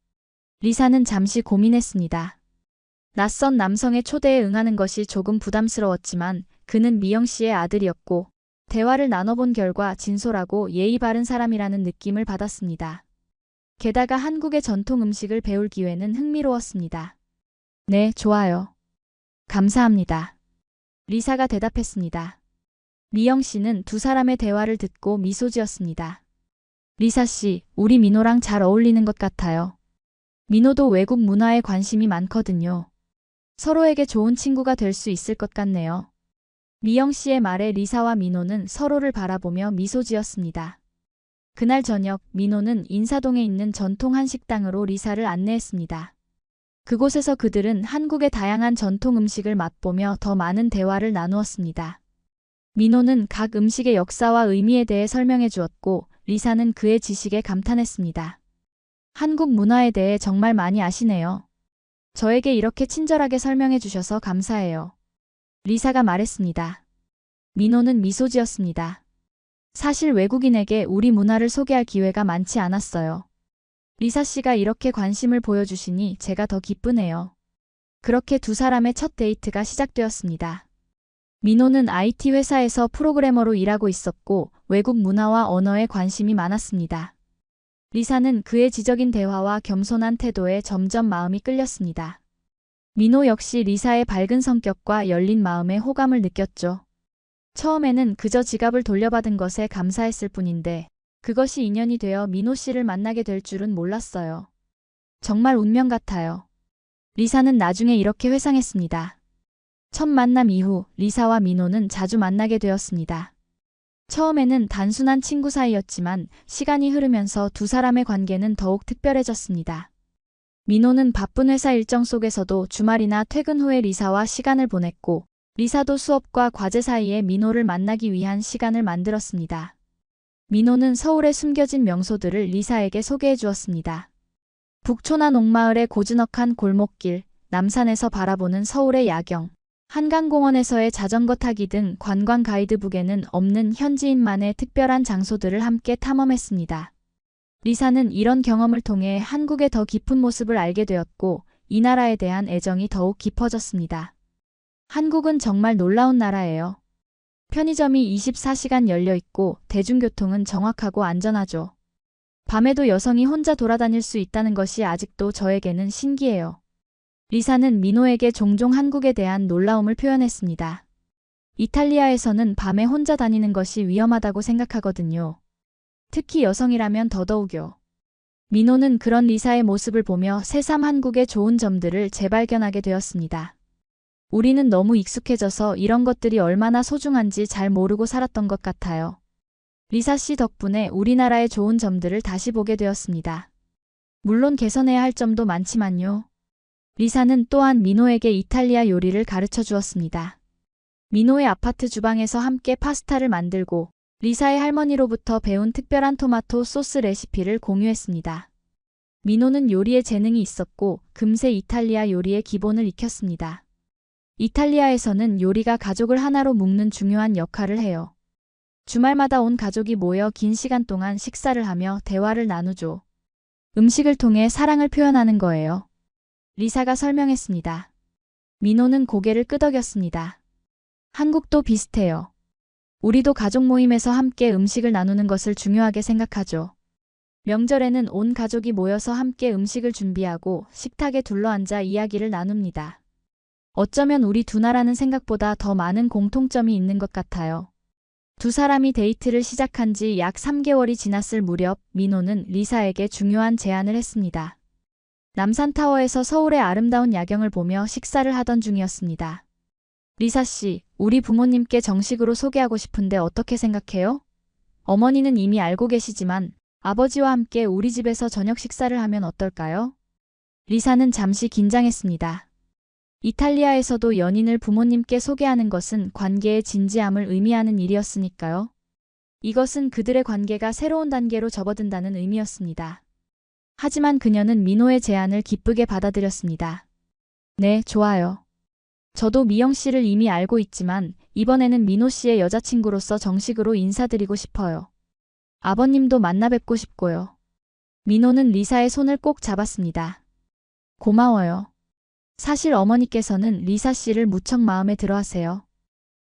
리사는 잠시 고민했습니다. 낯선 남성의 초대에 응하는 것이 조금 부담스러웠지만 그는 미영 씨의 아들이었고 대화를 나눠본 결과 진솔하고 예의 바른 사람이라는 느낌을 받았습니다. 게다가 한국의 전통 음식을 배울 기회는 흥미로웠습니다. 네, 좋아요. 감사합니다. 리사가 대답했습니다. 미영 씨는 두 사람의 대화를 듣고 미소 지었습니다. 리사 씨, 우리 민호랑 잘 어울리는 것 같아요. 민호도 외국 문화에 관심이 많거든요. 서로에게 좋은 친구가 될 수 있을 것 같네요. 미영 씨의 말에 리사와 민호는 서로를 바라보며 미소 지었습니다. 그날 저녁 민호는 인사동에 있는 전통 한식당으로 리사를 안내했습니다. 그곳에서 그들은 한국의 다양한 전통 음식을 맛보며 더 많은 대화를 나누었습니다. 민호는 각 음식의 역사와 의미에 대해 설명해 주었고 리사는 그의 지식에 감탄했습니다. 한국 문화에 대해 정말 많이 아시네요. 저에게 이렇게 친절하게 설명해 주셔서 감사해요. 리사가 말했습니다. 민호는 미소 지었습니다. 사실 외국인에게 우리 문화를 소개할 기회가 많지 않았어요. 리사 씨가 이렇게 관심을 보여주시니 제가 더 기쁘네요. 그렇게 두 사람의 첫 데이트가 시작되었습니다. 민호는 IT 회사에서 프로그래머로 일하고 있었고 외국 문화와 언어에 관심이 많았습니다. 리사는 그의 지적인 대화와 겸손한 태도에 점점 마음이 끌렸습니다. 민호 역시 리사의 밝은 성격과 열린 마음에 호감을 느꼈죠. 처음에는 그저 지갑을 돌려받은 것에 감사했을 뿐인데 그것이 인연이 되어 민호 씨를 만나게 될 줄은 몰랐어요. 정말 운명 같아요. 리사는 나중에 이렇게 회상했습니다. 첫 만남 이후 리사와 민호는 자주 만나게 되었습니다. 처음에는 단순한 친구 사이였지만 시간이 흐르면서 두 사람의 관계는 더욱 특별해졌습니다. 민호는 바쁜 회사 일정 속에서도 주말이나 퇴근 후에 리사와 시간을 보냈고 리사도 수업과 과제 사이에 민호를 만나기 위한 시간을 만들었습니다. 민호는 서울의 숨겨진 명소들을 리사에게 소개해 주었습니다. 북촌한 옥마을의 고즈넉한 골목길, 남산에서 바라보는 서울의 야경, 한강공원에서의 자전거 타기 등 관광 가이드북에는 없는 현지인만의 특별한 장소들을 함께 탐험했습니다. 리사는 이런 경험을 통해 한국의 더 깊은 모습을 알게 되었고 이 나라에 대한 애정이 더욱 깊어졌습니다. 한국은 정말 놀라운 나라예요. 편의점이 24시간 열려 있고 대중교통은 정확하고 안전하죠. 밤에도 여성이 혼자 돌아다닐 수 있다는 것이 아직도 저에게는 신기해요. 리사는 민호에게 종종 한국에 대한 놀라움을 표현했습니다. 이탈리아에서는 밤에 혼자 다니는 것이 위험하다고 생각하거든요. 특히 여성이라면 더더욱요. 민호는 그런 리사의 모습을 보며 새삼 한국의 좋은 점들을 재발견하게 되었습니다. 우리는 너무 익숙해져서 이런 것들이 얼마나 소중한지 잘 모르고 살았던 것 같아요. 리사 씨 덕분에 우리나라의 좋은 점들을 다시 보게 되었습니다. 물론 개선해야 할 점도 많지만요. 리사는 또한 민호에게 이탈리아 요리를 가르쳐 주었습니다. 민호의 아파트 주방에서 함께 파스타를 만들고 리사의 할머니로부터 배운 특별한 토마토 소스 레시피를 공유했습니다. 민호는 요리에 재능이 있었고 금세 이탈리아 요리의 기본을 익혔습니다. 이탈리아에서는 요리가 가족을 하나로 묶는 중요한 역할을 해요. 주말마다 온 가족이 모여 긴 시간 동안 식사를 하며 대화를 나누죠. 음식을 통해 사랑을 표현하는 거예요. 리사가 설명했습니다. 민호는 고개를 끄덕였습니다. 한국도 비슷해요. 우리도 가족 모임에서 함께 음식을 나누는 것을 중요하게 생각하죠. 명절에는 온 가족이 모여서 함께 음식을 준비하고 식탁에 둘러앉아 이야기를 나눕니다. 어쩌면 우리 두 나라는 생각보다 더 많은 공통점이 있는 것 같아요. 두 사람이 데이트를 시작한 지 약 3개월이 지났을 무렵 민호는 리사에게 중요한 제안을 했습니다. 남산타워에서 서울의 아름다운 야경을 보며 식사를 하던 중이었습니다. 리사 씨, 우리 부모님께 정식으로 소개하고 싶은데 어떻게 생각해요? 어머니는 이미 알고 계시지만 아버지와 함께 우리 집에서 저녁 식사를 하면 어떨까요? 리사는 잠시 긴장했습니다. 이탈리아에서도 연인을 부모님께 소개하는 것은 관계의 진지함을 의미하는 일이었으니까요. 이것은 그들의 관계가 새로운 단계로 접어든다는 의미였습니다. 하지만 그녀는 민호의 제안을 기쁘게 받아들였습니다. 네, 좋아요. 저도 미영 씨를 이미 알고 있지만 이번에는 민호 씨의 여자친구로서 정식으로 인사드리고 싶어요. 아버님도 만나 뵙고 싶고요. 민호는 리사의 손을 꼭 잡았습니다. 고마워요. 사실 어머니께서는 리사 씨를 무척 마음에 들어하세요.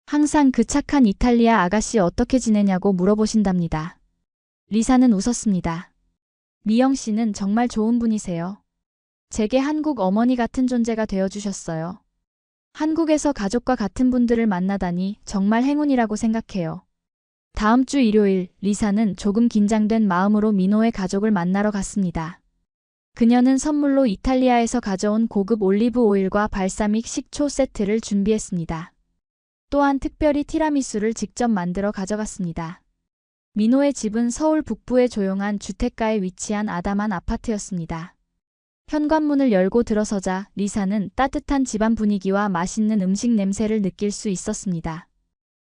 항상 그 착한 이탈리아 아가씨 어떻게 지내냐고 물어보신답니다. 리사는 웃었습니다. 미영 씨는 정말 좋은 분이세요. 제게 한국 어머니 같은 존재가 되어주셨어요. 한국에서 가족과 같은 분들을 만나다니 정말 행운이라고 생각해요. 다음 주 일요일, 리사는 조금 긴장된 마음으로 민호의 가족을 만나러 갔습니다. 그녀는 선물로 이탈리아에서 가져온 고급 올리브 오일과 발사믹 식초 세트를 준비했습니다. 또한 특별히 티라미수를 직접 만들어 가져갔습니다. 민호의 집은 서울 북부의 조용한 주택가에 위치한 아담한 아파트였습니다. 현관문을 열고 들어서자 리사는 따뜻한 집안 분위기와 맛있는 음식 냄새를 느낄 수 있었습니다.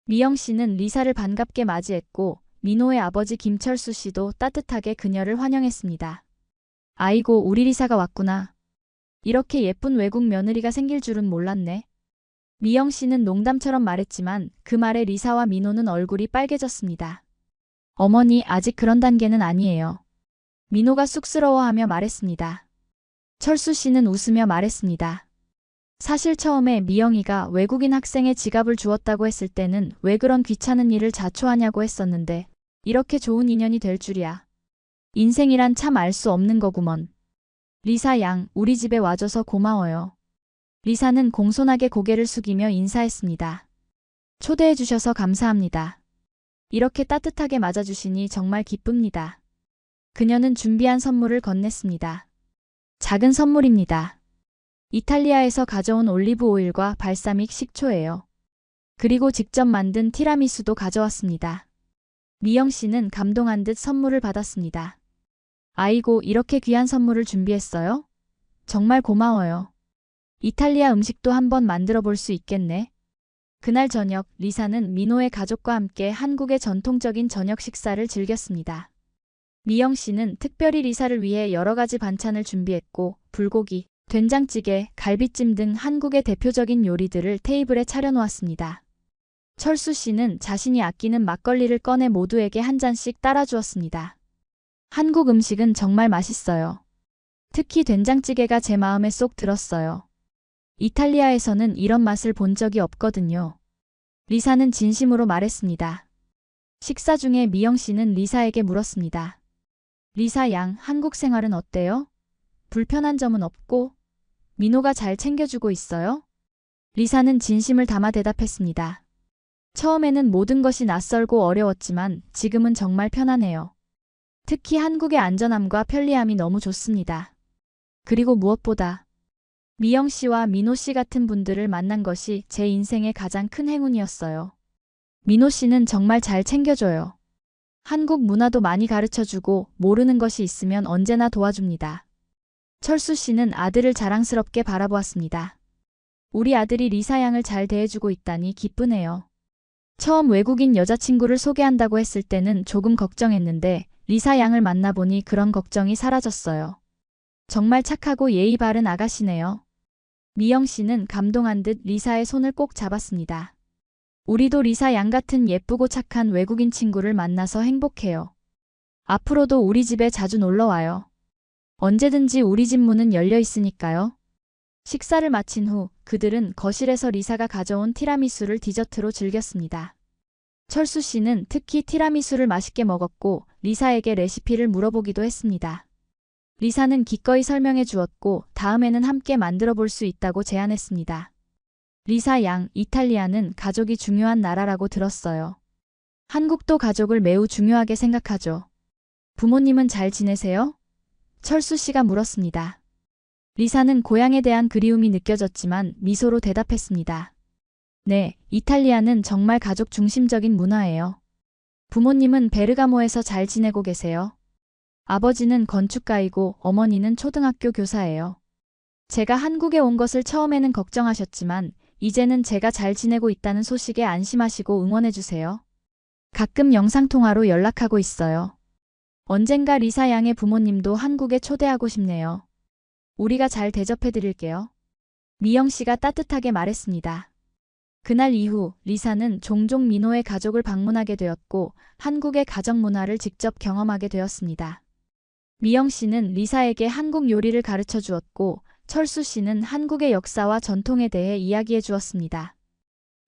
미영 씨는 리사를 반갑게 맞이했고 민호의 아버지 김철수 씨도 따뜻하게 그녀를 환영했습니다. 아이고, 우리 리사가 왔구나. 이렇게 예쁜 외국 며느리가 생길 줄은 몰랐네. 미영 씨는 농담처럼 말했지만 그 말에 리사와 민호는 얼굴이 빨개졌습니다. 어머니, 아직 그런 단계는 아니에요. 민호가 쑥스러워하며 말했습니다. 철수 씨는 웃으며 말했습니다. 사실 처음에 미영이가 외국인 학생의 지갑을 주었다고 했을 때는 왜 그런 귀찮은 일을 자초하냐고 했었는데 이렇게 좋은 인연이 될 줄이야. 인생이란 참 알 수 없는 거구먼. 리사 양, 우리 집에 와줘서 고마워요. 리사는 공손하게 고개를 숙이며 인사했습니다. 초대해 주셔서 감사합니다. 이렇게 따뜻하게 맞아주시니 정말 기쁩니다. 그녀는 준비한 선물을 건넸습니다. 작은 선물입니다. 이탈리아에서 가져온 올리브 오일과 발사믹 식초예요. 그리고 직접 만든 티라미수도 가져왔습니다. 미영 씨는 감동한 듯 선물을 받았습니다. 아이고, 이렇게 귀한 선물을 준비했어요? 정말 고마워요. 이탈리아 음식도 한번 만들어 볼 수 있겠네. 그날 저녁, 리사는 민호의 가족과 함께 한국의 전통적인 저녁 식사를 즐겼습니다. 미영 씨는 특별히 리사를 위해 여러 가지 반찬을 준비했고 불고기, 된장찌개, 갈비찜 등 한국의 대표적인 요리들을 테이블에 차려놓았습니다. 철수 씨는 자신이 아끼는 막걸리를 꺼내 모두에게 한 잔씩 따라주었습니다. 한국 음식은 정말 맛있어요. 특히 된장찌개가 제 마음에 쏙 들었어요. 이탈리아에서는 이런 맛을 본 적이 없거든요. 리사는 진심으로 말했습니다. 식사 중에 미영 씨는 리사에게 물었습니다. 리사 양, 한국 생활은 어때요? 불편한 점은 없고? 민호가 잘 챙겨주고 있어요? 리사는 진심을 담아 대답했습니다. 처음에는 모든 것이 낯설고 어려웠지만 지금은 정말 편안해요. 특히 한국의 안전함과 편리함이 너무 좋습니다. 그리고 무엇보다 미영 씨와 민호 씨 같은 분들을 만난 것이 제 인생의 가장 큰 행운이었어요. 민호 씨는 정말 잘 챙겨줘요. 한국 문화도 많이 가르쳐주고 모르는 것이 있으면 언제나 도와줍니다. 철수 씨는 아들을 자랑스럽게 바라보았습니다. 우리 아들이 리사 양을 잘 대해주고 있다니 기쁘네요. 처음 외국인 여자친구를 소개한다고 했을 때는 조금 걱정했는데 리사 양을 만나보니 그런 걱정이 사라졌어요. 정말 착하고 예의 바른 아가씨네요. 미영 씨는 감동한 듯 리사의 손을 꼭 잡았습니다. 우리도 리사 양 같은 예쁘고 착한 외국인 친구를 만나서 행복해요. 앞으로도 우리 집에 자주 놀러와요. 언제든지 우리 집 문은 열려 있으니까요. 식사를 마친 후 그들은 거실에서 리사가 가져온 티라미수를 디저트로 즐겼습니다. 철수 씨는 특히 티라미수를 맛있게 먹었고 리사에게 레시피를 물어보기도 했습니다. 리사는 기꺼이 설명해 주었고 다음에는 함께 만들어 볼 수 있다고 제안했습니다. 리사 양, 이탈리아는 가족이 중요한 나라라고 들었어요. 한국도 가족을 매우 중요하게 생각하죠. 부모님은 잘 지내세요? 철수 씨가 물었습니다. 리사는 고향에 대한 그리움이 느껴졌지만 미소로 대답했습니다. 네, 이탈리아는 정말 가족 중심적인 문화예요. 부모님은 베르가모에서 잘 지내고 계세요. 아버지는 건축가이고 어머니는 초등학교 교사예요. 제가 한국에 온 것을 처음에는 걱정하셨지만 이제는 제가 잘 지내고 있다는 소식에 안심하시고 응원해주세요. 가끔 영상통화로 연락하고 있어요. 언젠가 리사 양의 부모님도 한국에 초대하고 싶네요. 우리가 잘 대접해드릴게요. 미영 씨가 따뜻하게 말했습니다. 그날 이후 리사는 종종 민호의 가족을 방문하게 되었고 한국의 가정 문화를 직접 경험하게 되었습니다. 미영 씨는 리사에게 한국 요리를 가르쳐 주었고 철수 씨는 한국의 역사와 전통에 대해 이야기해 주었습니다.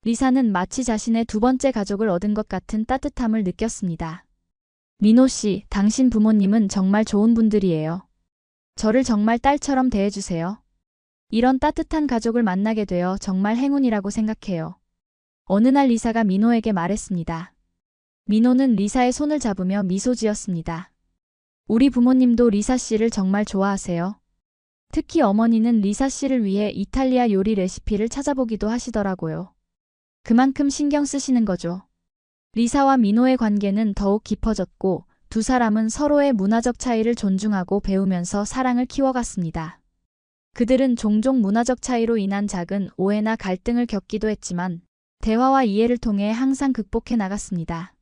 리사는 마치 자신의 두 번째 가족을 얻은 것 같은 따뜻함을 느꼈습니다. 민호 씨, 당신 부모님은 정말 좋은 분들이에요. 저를 정말 딸처럼 대해주세요. 이런 따뜻한 가족을 만나게 되어 정말 행운이라고 생각해요. 어느 날 리사가 민호에게 말했습니다. 민호는 리사의 손을 잡으며 미소 지었습니다. 우리 부모님도 리사 씨를 정말 좋아하세요. 특히 어머니는 리사 씨를 위해 이탈리아 요리 레시피를 찾아보기도 하시더라고요. 그만큼 신경 쓰시는 거죠. 리사와 민호의 관계는 더욱 깊어졌고 두 사람은 서로의 문화적 차이를 존중하고 배우면서 사랑을 키워갔습니다. 그들은 종종 문화적 차이로 인한 작은 오해나 갈등을 겪기도 했지만 대화와 이해를 통해 항상 극복해 나갔습니다.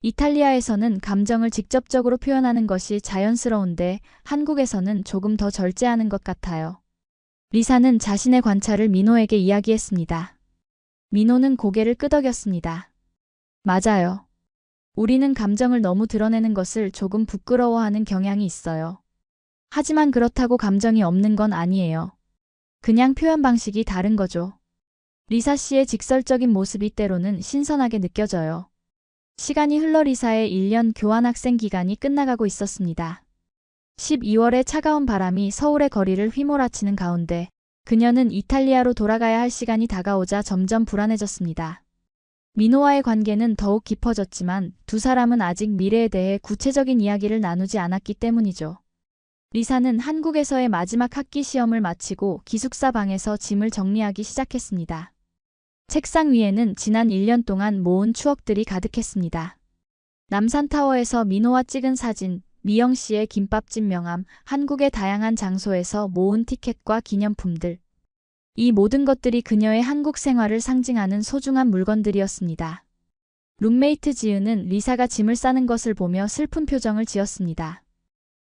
이탈리아에서는 감정을 직접적으로 표현하는 것이 자연스러운데 한국에서는 조금 더 절제하는 것 같아요. 리사는 자신의 관찰을 민호에게 이야기했습니다. 민호는 고개를 끄덕였습니다. 맞아요. 우리는 감정을 너무 드러내는 것을 조금 부끄러워하는 경향이 있어요. 하지만 그렇다고 감정이 없는 건 아니에요. 그냥 표현 방식이 다른 거죠. 리사 씨의 직설적인 모습이 때로는 신선하게 느껴져요. 시간이 흘러 리사의 1년 교환학생 기간이 끝나가고 있었습니다. 12월의 차가운 바람이 서울의 거리를 휘몰아치는 가운데 그녀는 이탈리아로 돌아가야 할 시간이 다가오자 점점 불안해졌습니다. 민호와의 관계는 더욱 깊어졌지만 두 사람은 아직 미래에 대해 구체적인 이야기를 나누지 않았기 때문이죠. 리사는 한국에서의 마지막 학기 시험을 마치고 기숙사 방에서 짐을 정리하기 시작했습니다. 책상 위에는 지난 1년 동안 모은 추억들이 가득했습니다. 남산타워에서 민호와 찍은 사진, 미영 씨의 김밥집 명함, 한국의 다양한 장소에서 모은 티켓과 기념품들. 이 모든 것들이 그녀의 한국 생활을 상징하는 소중한 물건들이었습니다. 룸메이트 지은은 리사가 짐을 싸는 것을 보며 슬픈 표정을 지었습니다.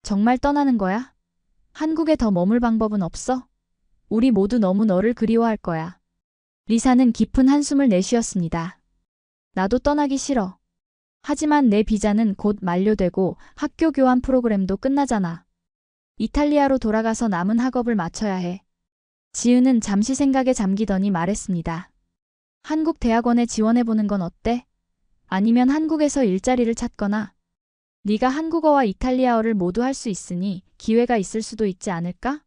정말 떠나는 거야? 한국에 더 머물 방법은 없어? 우리 모두 너무 너를 그리워할 거야. 리사는 깊은 한숨을 내쉬었습니다. 나도 떠나기 싫어. 하지만 내 비자는 곧 만료되고 학교 교환 프로그램도 끝나잖아. 이탈리아로 돌아가서 남은 학업을 마쳐야 해. 지은은 잠시 생각에 잠기더니 말했습니다. 한국 대학원에 지원해보는 건 어때? 아니면 한국에서 일자리를 찾거나. 네가 한국어와 이탈리아어를 모두 할 수 있으니 기회가 있을 수도 있지 않을까?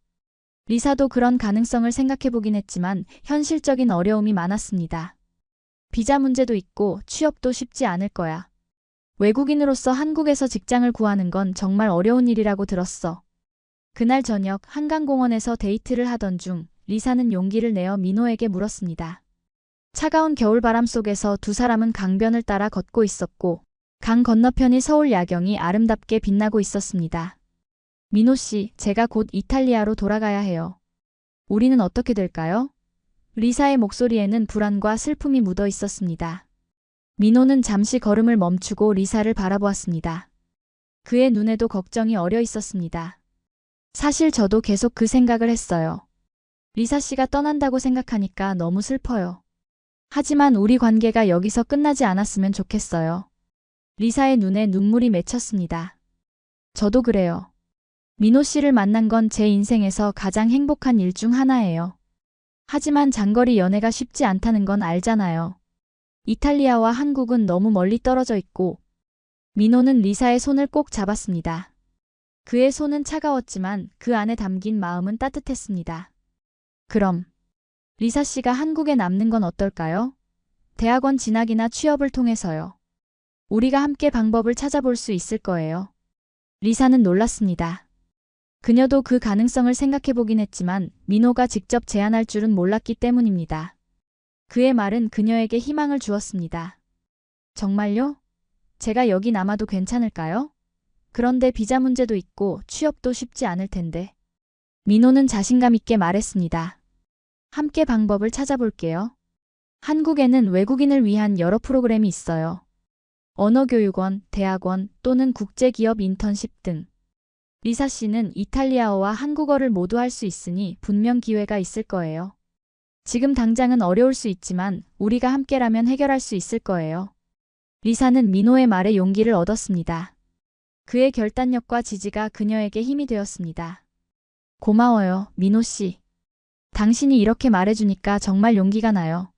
리사도 그런 가능성을 생각해보긴 했지만 현실적인 어려움이 많았습니다. 비자 문제도 있고 취업도 쉽지 않을 거야. 외국인으로서 한국에서 직장을 구하는 건 정말 어려운 일이라고 들었어. 그날 저녁 한강공원에서 데이트를 하던 중 리사는 용기를 내어 민호에게 물었습니다. 차가운 겨울바람 속에서 두 사람은 강변을 따라 걷고 있었고 강 건너편이 서울 야경이 아름답게 빛나고 있었습니다. 민호 씨, 제가 곧 이탈리아로 돌아가야 해요. 우리는 어떻게 될까요? 리사의 목소리에는 불안과 슬픔이 묻어 있었습니다. 민호는 잠시 걸음을 멈추고 리사를 바라보았습니다. 그의 눈에도 걱정이 어려 있었습니다. 사실 저도 계속 그 생각을 했어요. 리사 씨가 떠난다고 생각하니까 너무 슬퍼요. 하지만 우리 관계가 여기서 끝나지 않았으면 좋겠어요. 리사의 눈에 눈물이 맺혔습니다. 저도 그래요. 민호 씨를 만난 건 제 인생에서 가장 행복한 일 중 하나예요. 하지만 장거리 연애가 쉽지 않다는 건 알잖아요. 이탈리아와 한국은 너무 멀리 떨어져 있고 민호는 리사의 손을 꼭 잡았습니다. 그의 손은 차가웠지만 그 안에 담긴 마음은 따뜻했습니다. 그럼 리사 씨가 한국에 남는 건 어떨까요? 대학원 진학이나 취업을 통해서요. 우리가 함께 방법을 찾아볼 수 있을 거예요. 리사는 놀랐습니다. 그녀도 그 가능성을 생각해보긴 했지만 민호가 직접 제안할 줄은 몰랐기 때문입니다. 그의 말은 그녀에게 희망을 주었습니다. 정말요? 제가 여기 남아도 괜찮을까요? 그런데 비자 문제도 있고 취업도 쉽지 않을 텐데. 민호는 자신감 있게 말했습니다. 함께 방법을 찾아볼게요. 한국에는 외국인을 위한 여러 프로그램이 있어요. 언어교육원, 대학원 또는 국제기업 인턴십 등. 리사 씨는 이탈리아어와 한국어를 모두 할 수 있으니 분명 기회가 있을 거예요. 지금 당장은 어려울 수 있지만 우리가 함께라면 해결할 수 있을 거예요. 리사는 민호의 말에 용기를 얻었습니다. 그의 결단력과 지지가 그녀에게 힘이 되었습니다. 고마워요, 민호 씨. 당신이 이렇게 말해주니까 정말 용기가 나요.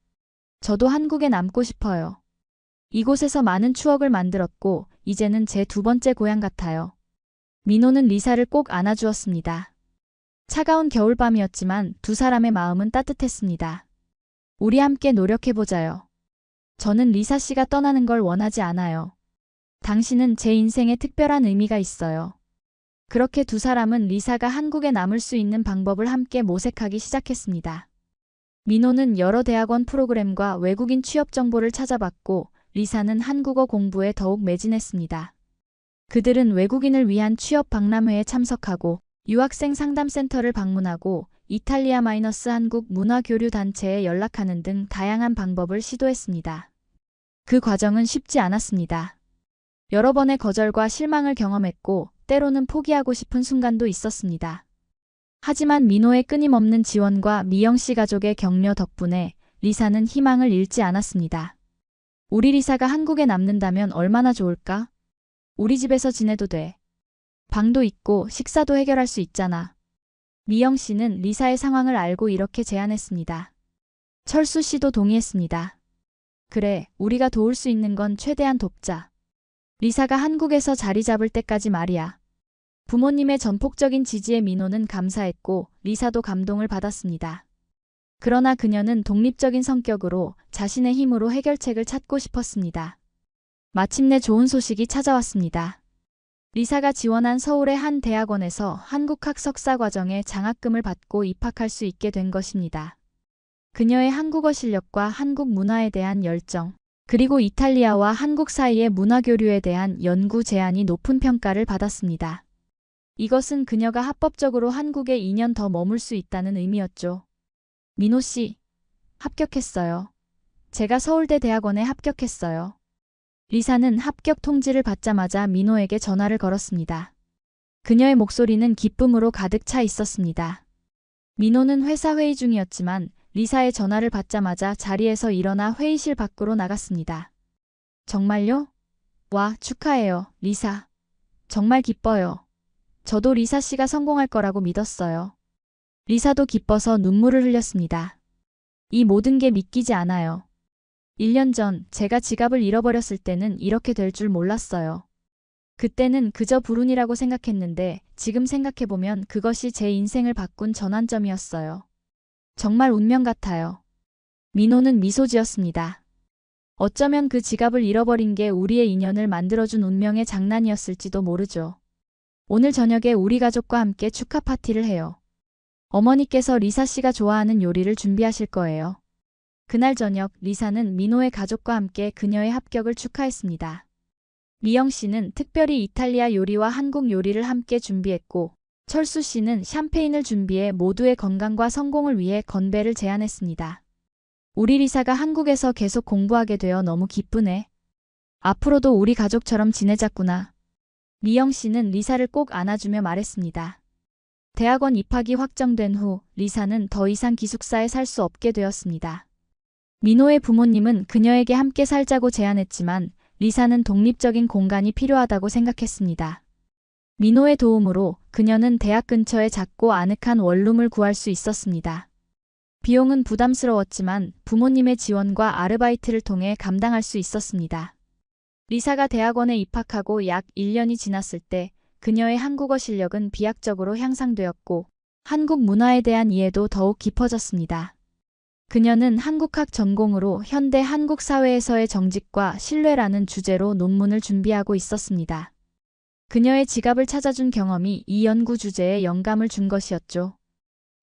저도 한국에 남고 싶어요. 이곳에서 많은 추억을 만들었고 이제는 제 두 번째 고향 같아요. 민호는 리사를 꼭 안아주었습니다. 차가운 겨울밤이었지만 두 사람의 마음은 따뜻했습니다. 우리 함께 노력해보자요. 저는 리사 씨가 떠나는 걸 원하지 않아요. 당신은 제 인생에 특별한 의미가 있어요. 그렇게 두 사람은 리사가 한국에 남을 수 있는 방법을 함께 모색하기 시작했습니다. 민호는 여러 대학원 프로그램과 외국인 취업 정보를 찾아봤고 리사는 한국어 공부에 더욱 매진했습니다. 그들은 외국인을 위한 취업 박람회에 참석하고 유학생 상담센터를 방문하고 이탈리아-한국 문화교류 단체에 연락하는 등 다양한 방법을 시도했습니다. 그 과정은 쉽지 않았습니다. 여러 번의 거절과 실망을 경험했고 때로는 포기하고 싶은 순간도 있었습니다. 하지만 민호의 끊임없는 지원과 미영 씨 가족의 격려 덕분에 리사는 희망을 잃지 않았습니다. 우리 리사가 한국에 남는다면 얼마나 좋을까? 우리 집에서 지내도 돼. 방도 있고 식사도 해결할 수 있잖아. 미영 씨는 리사의 상황을 알고 이렇게 제안했습니다. 철수 씨도 동의했습니다. 그래, 우리가 도울 수 있는 건 최대한 돕자. 리사가 한국에서 자리 잡을 때까지 말이야. 부모님의 전폭적인 지지에 민호는 감사했고 리사도 감동을 받았습니다. 그러나 그녀는 독립적인 성격으로 자신의 힘으로 해결책을 찾고 싶었습니다. 마침내 좋은 소식이 찾아왔습니다. 리사가 지원한 서울의 한 대학원에서 한국학 석사 과정에 장학금을 받고 입학할 수 있게 된 것입니다. 그녀의 한국어 실력과 한국 문화에 대한 열정, 그리고 이탈리아와 한국 사이의 문화교류에 대한 연구 제안이 높은 평가를 받았습니다. 이것은 그녀가 합법적으로 한국에 2년 더 머물 수 있다는 의미였죠. 민호 씨, 합격했어요. 제가 서울대 대학원에 합격했어요. 리사는 합격 통지를 받자마자 민호에게 전화를 걸었습니다. 그녀의 목소리는 기쁨으로 가득 차 있었습니다. 민호는 회사 회의 중이었지만 리사의 전화를 받자마자 자리에서 일어나 회의실 밖으로 나갔습니다. 정말요? 와, 축하해요, 리사. 정말 기뻐요. 저도 리사 씨가 성공할 거라고 믿었어요. 리사도 기뻐서 눈물을 흘렸습니다. 이 모든 게 믿기지 않아요. 1년 전 제가 지갑을 잃어버렸을 때는 이렇게 될 줄 몰랐어요. 그때는 그저 불운이라고 생각했는데 지금 생각해보면 그것이 제 인생을 바꾼 전환점이었어요. 정말 운명 같아요. 민호는 미소 지었습니다. 어쩌면 그 지갑을 잃어버린 게 우리의 인연을 만들어준 운명의 장난이었을지도 모르죠. 오늘 저녁에 우리 가족과 함께 축하 파티를 해요. 어머니께서 리사 씨가 좋아하는 요리를 준비하실 거예요. 그날 저녁 리사는 민호의 가족과 함께 그녀의 합격을 축하했습니다. 미영 씨는 특별히 이탈리아 요리와 한국 요리를 함께 준비했고 철수 씨는 샴페인을 준비해 모두의 건강과 성공을 위해 건배를 제안했습니다. 우리 리사가 한국에서 계속 공부하게 되어 너무 기쁘네. 앞으로도 우리 가족처럼 지내자꾸나. 미영 씨는 리사를 꼭 안아주며 말했습니다. 대학원 입학이 확정된 후 리사는 더 이상 기숙사에 살 수 없게 되었습니다. 민호의 부모님은 그녀에게 함께 살자고 제안했지만 리사는 독립적인 공간이 필요하다고 생각했습니다. 민호의 도움으로 그녀는 대학 근처에 작고 아늑한 원룸을 구할 수 있었습니다. 비용은 부담스러웠지만 부모님의 지원과 아르바이트를 통해 감당할 수 있었습니다. 리사가 대학원에 입학하고 약 1년이 지났을 때 그녀의 한국어 실력은 비약적으로 향상되었고 한국 문화에 대한 이해도 더욱 깊어졌습니다. 그녀는 한국학 전공으로 현대 한국 사회에서의 정직과 신뢰라는 주제로 논문을 준비하고 있었습니다. 그녀의 지갑을 찾아준 경험이 이 연구 주제에 영감을 준 것이었죠.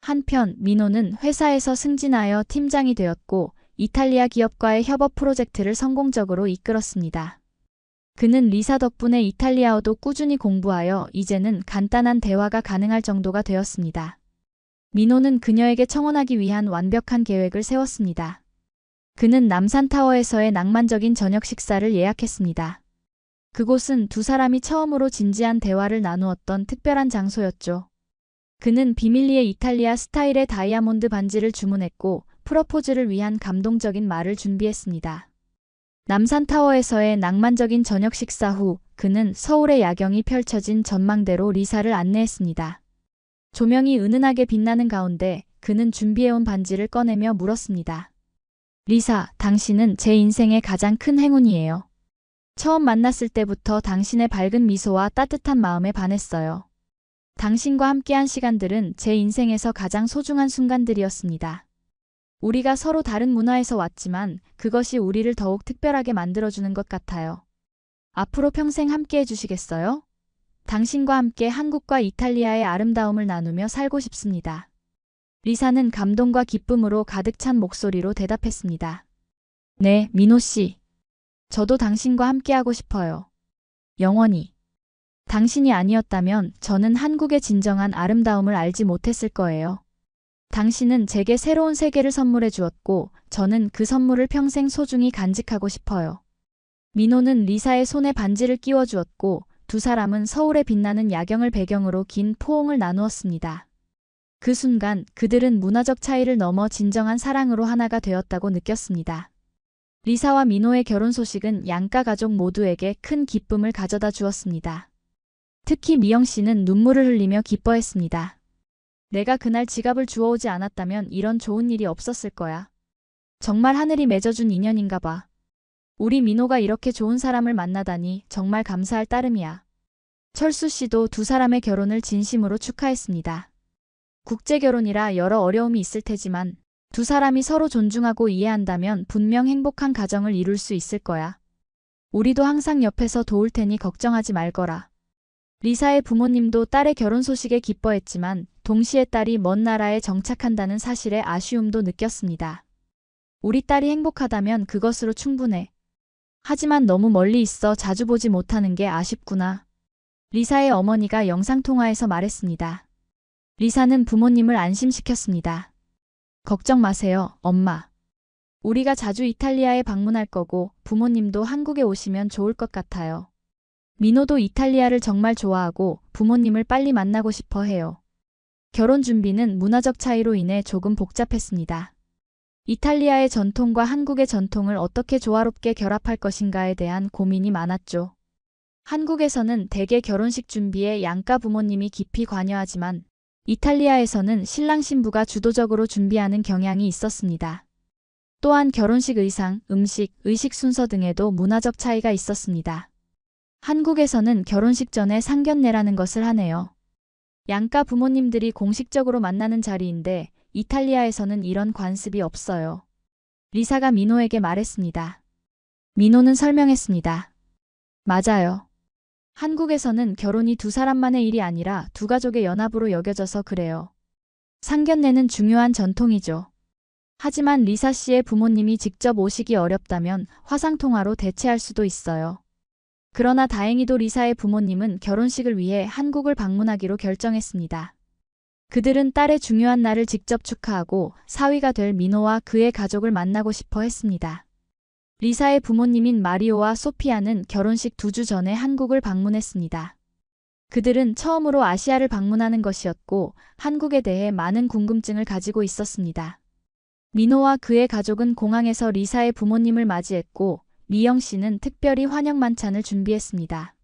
한편 민호는 회사에서 승진하여 팀장이 되었고 이탈리아 기업과의 협업 프로젝트를 성공적으로 이끌었습니다. 그는 리사 덕분에 이탈리아어도 꾸준히 공부하여 이제는 간단한 대화가 가능할 정도가 되었습니다. 민호는 그녀에게 청혼하기 위한 완벽한 계획을 세웠습니다. 그는 남산타워에서의 낭만적인 저녁 식사를 예약했습니다. 그곳은 두 사람이 처음으로 진지한 대화를 나누었던 특별한 장소였죠. 그는 비밀리에 이탈리아 스타일의 다이아몬드 반지를 주문했고 프러포즈를 위한 감동적인 말을 준비했습니다. 남산타워에서의 낭만적인 저녁 식사 후 그는 서울의 야경이 펼쳐진 전망대로 리사를 안내했습니다. 조명이 은은하게 빛나는 가운데 그는 준비해온 반지를 꺼내며 물었습니다. 리사, 당신은 제 인생의 가장 큰 행운이에요. 처음 만났을 때부터 당신의 밝은 미소와 따뜻한 마음에 반했어요. 당신과 함께한 시간들은 제 인생에서 가장 소중한 순간들이었습니다. 우리가 서로 다른 문화에서 왔지만 그것이 우리를 더욱 특별하게 만들어주는 것 같아요. 앞으로 평생 함께해 주시겠어요? 당신과 함께 한국과 이탈리아의 아름다움을 나누며 살고 싶습니다. 리사는 감동과 기쁨으로 가득 찬 목소리로 대답했습니다. 네, 민호 씨. 저도 당신과 함께하고 싶어요. 영원히. 당신이 아니었다면 저는 한국의 진정한 아름다움을 알지 못했을 거예요. 당신은 제게 새로운 세계를 선물해 주었고 저는 그 선물을 평생 소중히 간직하고 싶어요. 민호는 리사의 손에 반지를 끼워 주었고 두 사람은 서울의 빛나는 야경을 배경으로 긴 포옹을 나누었습니다. 그 순간 그들은 문화적 차이를 넘어 진정한 사랑으로 하나가 되었다고 느꼈습니다. 리사와 민호의 결혼 소식은 양가 가족 모두에게 큰 기쁨을 가져다 주었습니다. 특히 미영 씨는 눈물을 흘리며 기뻐했습니다. 내가 그날 지갑을 주워오지 않았다면 이런 좋은 일이 없었을 거야. 정말 하늘이 맺어준 인연인가 봐. 우리 민호가 이렇게 좋은 사람을 만나다니 정말 감사할 따름이야. 철수 씨도 두 사람의 결혼을 진심으로 축하했습니다. 국제결혼이라 여러 어려움이 있을 테지만 두 사람이 서로 존중하고 이해한다면 분명 행복한 가정을 이룰 수 있을 거야. 우리도 항상 옆에서 도울 테니 걱정하지 말거라. 리사의 부모님도 딸의 결혼 소식에 기뻐했지만 동시에 딸이 먼 나라에 정착한다는 사실에 아쉬움도 느꼈습니다. 우리 딸이 행복하다면 그것으로 충분해. 하지만 너무 멀리 있어 자주 보지 못하는 게 아쉽구나. 리사의 어머니가 영상통화에서 말했습니다. 리사는 부모님을 안심시켰습니다. 걱정 마세요, 엄마. 우리가 자주 이탈리아에 방문할 거고 부모님도 한국에 오시면 좋을 것 같아요. 민호도 이탈리아를 정말 좋아하고 부모님을 빨리 만나고 싶어 해요. 결혼 준비는 문화적 차이로 인해 조금 복잡했습니다. 이탈리아의 전통과 한국의 전통을 어떻게 조화롭게 결합할 것인가에 대한 고민이 많았죠. 한국에서는 대개 결혼식 준비에 양가 부모님이 깊이 관여하지만 이탈리아에서는 신랑 신부가 주도적으로 준비하는 경향이 있었습니다. 또한 결혼식 의상, 음식, 의식 순서 등에도 문화적 차이가 있었습니다. 한국에서는 결혼식 전에 상견례라는 것을 하네요. 양가 부모님들이 공식적으로 만나는 자리인데 이탈리아에서는 이런 관습이 없어요. 리사가 민호에게 말했습니다. 민호는 설명했습니다. 맞아요. 한국에서는 결혼이 두 사람만의 일이 아니라 두 가족의 연합으로 여겨져서 그래요. 상견례는 중요한 전통이죠. 하지만 리사 씨의 부모님이 직접 오시기 어렵다면 화상통화로 대체할 수도 있어요. 그러나 다행히도 리사의 부모님은 결혼식을 위해 한국을 방문하기로 결정했습니다. 그들은 딸의 중요한 날을 직접 축하하고 사위가 될 민호와 그의 가족을 만나고 싶어 했습니다. 리사의 부모님인 마리오와 소피아는 결혼식 2주 전에 한국을 방문했습니다. 그들은 처음으로 아시아를 방문하는 것이었고 한국에 대해 많은 궁금증을 가지고 있었습니다. 민호와 그의 가족은 공항에서 리사의 부모님을 맞이했고 미영 씨는 특별히 환영 만찬을 준비했습니다.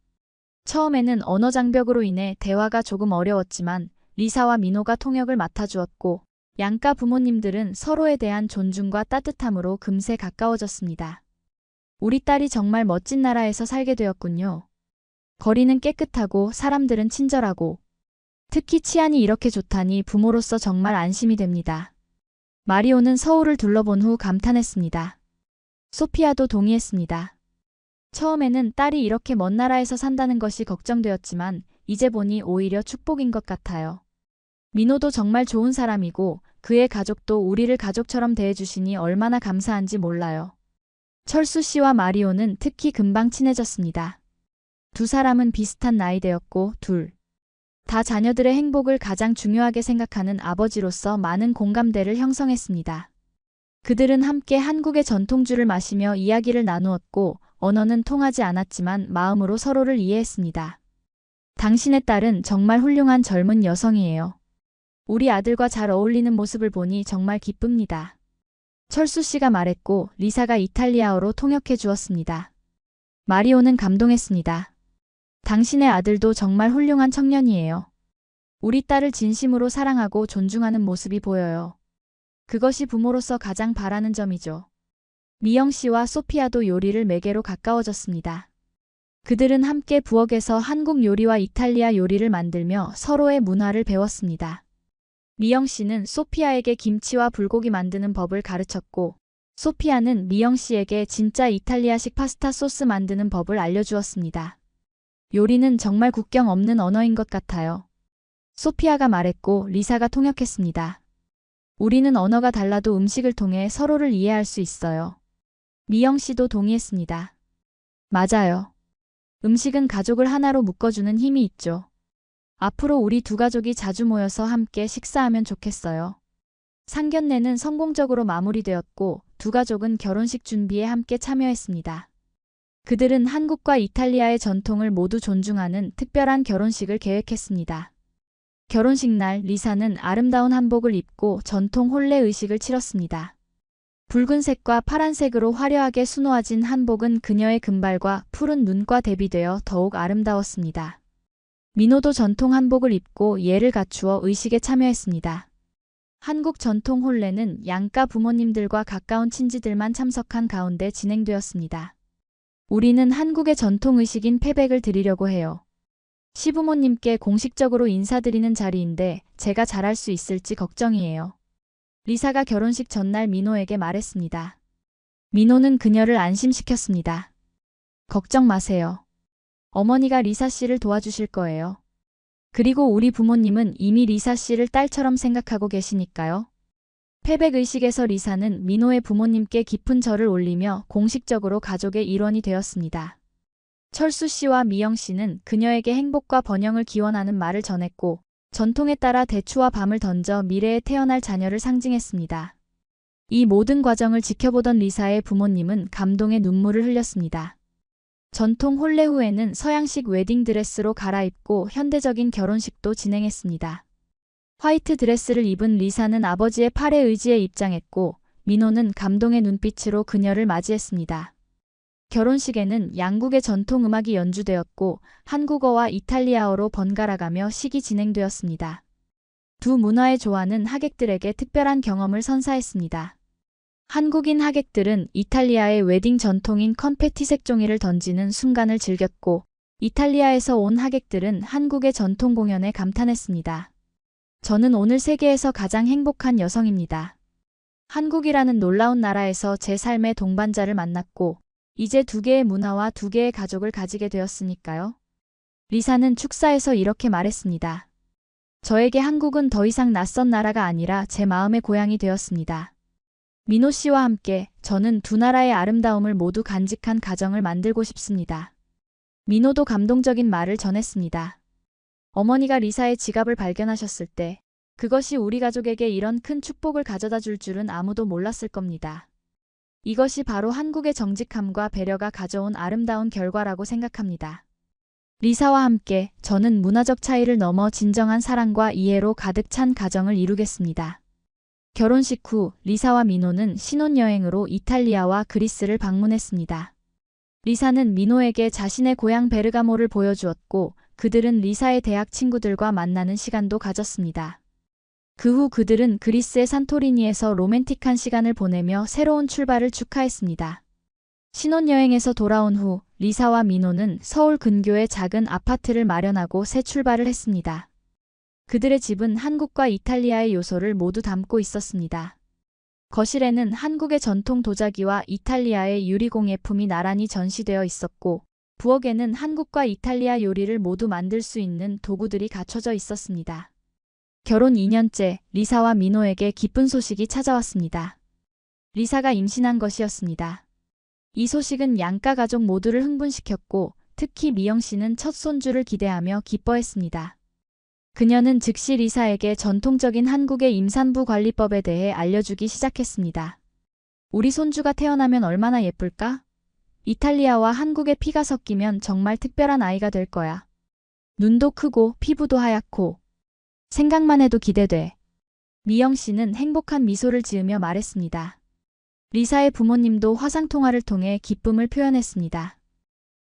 처음에는 언어 장벽으로 인해 대화가 조금 어려웠지만 리사와 민호가 통역을 맡아주었고 양가 부모님들은 서로에 대한 존중과 따뜻함으로 금세 가까워졌습니다. 우리 딸이 정말 멋진 나라에서 살게 되었군요. 거리는 깨끗하고 사람들은 친절하고 특히 치안이 이렇게 좋다니 부모로서 정말 안심이 됩니다. 마리오는 서울을 둘러본 후 감탄했습니다. 소피아도 동의했습니다. 처음에는 딸이 이렇게 먼 나라에서 산다는 것이 걱정되었지만 이제 보니 오히려 축복인 것 같아요. 민호도 정말 좋은 사람이고 그의 가족도 우리를 가족처럼 대해주시니 얼마나 감사한지 몰라요. 철수 씨와 마리오는 특히 금방 친해졌습니다. 두 사람은 비슷한 나이대였고 둘 다 자녀들의 행복을 가장 중요하게 생각하는 아버지로서 많은 공감대를 형성했습니다. 그들은 함께 한국의 전통주를 마시며 이야기를 나누었고 언어는 통하지 않았지만 마음으로 서로를 이해했습니다. 당신의 딸은 정말 훌륭한 젊은 여성이에요. 우리 아들과 잘 어울리는 모습을 보니 정말 기쁩니다. 철수 씨가 말했고 리사가 이탈리아어로 통역해 주었습니다. 마리오는 감동했습니다. 당신의 아들도 정말 훌륭한 청년이에요. 우리 딸을 진심으로 사랑하고 존중하는 모습이 보여요. 그것이 부모로서 가장 바라는 점이죠. 미영 씨와 소피아도 요리를 매개로 가까워졌습니다. 그들은 함께 부엌에서 한국 요리와 이탈리아 요리를 만들며 서로의 문화를 배웠습니다. 미영 씨는 소피아에게 김치와 불고기 만드는 법을 가르쳤고 소피아는 미영 씨에게 진짜 이탈리아식 파스타 소스 만드는 법을 알려주었습니다. 요리는 정말 국경 없는 언어인 것 같아요. 소피아가 말했고 리사가 통역했습니다. 우리는 언어가 달라도 음식을 통해 서로를 이해할 수 있어요. 미영 씨도 동의했습니다. 맞아요. 음식은 가족을 하나로 묶어주는 힘이 있죠. 앞으로 우리 두 가족이 자주 모여서 함께 식사하면 좋겠어요. 상견례는 성공적으로 마무리되었고 두 가족은 결혼식 준비에 함께 참여했습니다. 그들은 한국과 이탈리아의 전통을 모두 존중하는 특별한 결혼식을 계획했습니다. 결혼식 날 리사는 아름다운 한복을 입고 전통 혼례 의식을 치렀습니다. 붉은색과 파란색으로 화려하게 수놓아진 한복은 그녀의 금발과 푸른 눈과 대비되어 더욱 아름다웠습니다. 민호도 전통 한복을 입고 예를 갖추어 의식에 참여했습니다. 한국 전통 혼례는 양가 부모님들과 가까운 친지들만 참석한 가운데 진행되었습니다. 우리는 한국의 전통 의식인 패백을 드리려고 해요. 시부모님께 공식적으로 인사드리는 자리인데 제가 잘할 수 있을지 걱정이에요. 리사가 결혼식 전날 민호에게 말했습니다. 민호는 그녀를 안심시켰습니다. 걱정 마세요. 어머니가 리사 씨를 도와주실 거예요. 그리고 우리 부모님은 이미 리사 씨를 딸처럼 생각하고 계시니까요. 패백 의식에서 리사는 민호의 부모님께 깊은 절을 올리며 공식적으로 가족의 일원이 되었습니다. 철수 씨와 미영 씨는 그녀에게 행복과 번영을 기원하는 말을 전했고 전통에 따라 대추와 밤을 던져 미래에 태어날 자녀를 상징했습니다. 이 모든 과정을 지켜보던 리사의 부모님은 감동의 눈물을 흘렸습니다. 전통 혼례 후에는 서양식 웨딩드레스로 갈아입고 현대적인 결혼식도 진행했습니다. 화이트 드레스를 입은 리사는 아버지의 팔에 의지해 입장했고 민호는 감동의 눈빛으로 그녀를 맞이했습니다. 결혼식에는 양국의 전통 음악이 연주되었고 한국어와 이탈리아어로 번갈아가며 식이 진행되었습니다. 두 문화의 조화는 하객들에게 특별한 경험을 선사했습니다. 한국인 하객들은 이탈리아의 웨딩 전통인 컨페티색 종이를 던지는 순간을 즐겼고 이탈리아에서 온 하객들은 한국의 전통 공연에 감탄했습니다. 저는 오늘 세계에서 가장 행복한 여성입니다. 한국이라는 놀라운 나라에서 제 삶의 동반자를 만났고 이제 두 개의 문화와 두 개의 가족을 가지게 되었으니까요. 리사는 축사에서 이렇게 말했습니다. 저에게 한국은 더 이상 낯선 나라가 아니라 제 마음의 고향이 되었습니다. 민호 씨와 함께 저는 두 나라의 아름다움을 모두 간직한 가정을 만들고 싶습니다. 민호도 감동적인 말을 전했습니다. 어머니가 리사의 지갑을 발견하셨을 때 그것이 우리 가족에게 이런 큰 축복을 가져다 줄 줄은 아무도 몰랐을 겁니다. 이것이 바로 한국의 정직함과 배려가 가져온 아름다운 결과라고 생각합니다. 리사와 함께 저는 문화적 차이를 넘어 진정한 사랑과 이해로 가득 찬 가정을 이루겠습니다. 결혼식 후 리사와 민호는 신혼여행으로 이탈리아와 그리스를 방문했습니다. 리사는 민호에게 자신의 고향 베르가모를 보여주었고 그들은 리사의 대학 친구들과 만나는 시간도 가졌습니다. 그 후 그들은 그리스의 산토리니에서 로맨틱한 시간을 보내며 새로운 출발을 축하했습니다. 신혼여행에서 돌아온 후 리사와 민호는 서울 근교의 작은 아파트를 마련하고 새 출발을 했습니다. 그들의 집은 한국과 이탈리아의 요소를 모두 담고 있었습니다. 거실에는 한국의 전통 도자기와 이탈리아의 유리공예품이 나란히 전시되어 있었고 부엌에는 한국과 이탈리아 요리를 모두 만들 수 있는 도구들이 갖춰져 있었습니다. 결혼 2년째 리사와 민호에게 기쁜 소식이 찾아왔습니다. 리사가 임신한 것이었습니다. 이 소식은 양가 가족 모두를 흥분시켰고 특히 미영 씨는 첫 손주를 기대하며 기뻐했습니다. 그녀는 즉시 리사에게 전통적인 한국의 임산부 관리법에 대해 알려주기 시작했습니다. 우리 손주가 태어나면 얼마나 예쁠까? 이탈리아와 한국의 피가 섞이면 정말 특별한 아이가 될 거야. 눈도 크고 피부도 하얗고 생각만 해도 기대돼. 미영 씨는 행복한 미소를 지으며 말했습니다. 리사의 부모님도 화상통화를 통해 기쁨을 표현했습니다.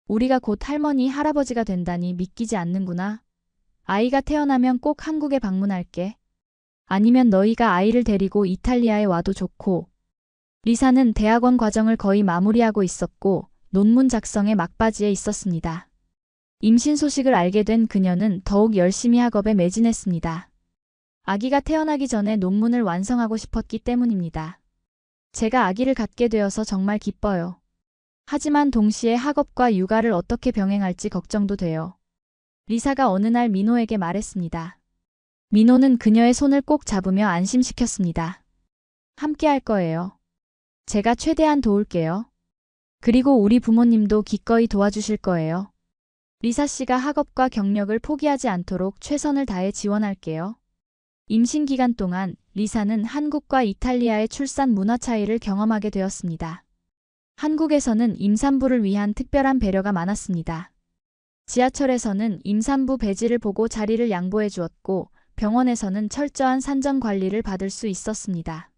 우리가 곧 할머니, 할아버지가 된다니 믿기지 않는구나. 아이가 태어나면 꼭 한국에 방문할게. 아니면 너희가 아이를 데리고 이탈리아에 와도 좋고. 리사는 대학원 과정을 거의 마무리하고 있었고 논문 작성의 막바지에 있었습니다. 임신 소식을 알게 된 그녀는 더욱 열심히 학업에 매진했습니다. 아기가 태어나기 전에 논문을 완성하고 싶었기 때문입니다. 제가 아기를 갖게 되어서 정말 기뻐요. 하지만 동시에 학업과 육아를 어떻게 병행할지 걱정도 돼요. 리사가 어느 날 민호에게 말했습니다. 민호는 그녀의 손을 꼭 잡으며 안심시켰습니다. 함께 할 거예요. 제가 최대한 도울게요. 그리고 우리 부모님도 기꺼이 도와주실 거예요. 리사 씨가 학업과 경력을 포기하지 않도록 최선을 다해 지원할게요. 임신 기간 동안 리사는 한국과 이탈리아의 출산 문화 차이를 경험하게 되었습니다. 한국에서는 임산부를 위한 특별한 배려가 많았습니다. 지하철에서는 임산부 배지를 보고 자리를 양보해 주었고 병원에서는 철저한 산전 관리를 받을 수 있었습니다.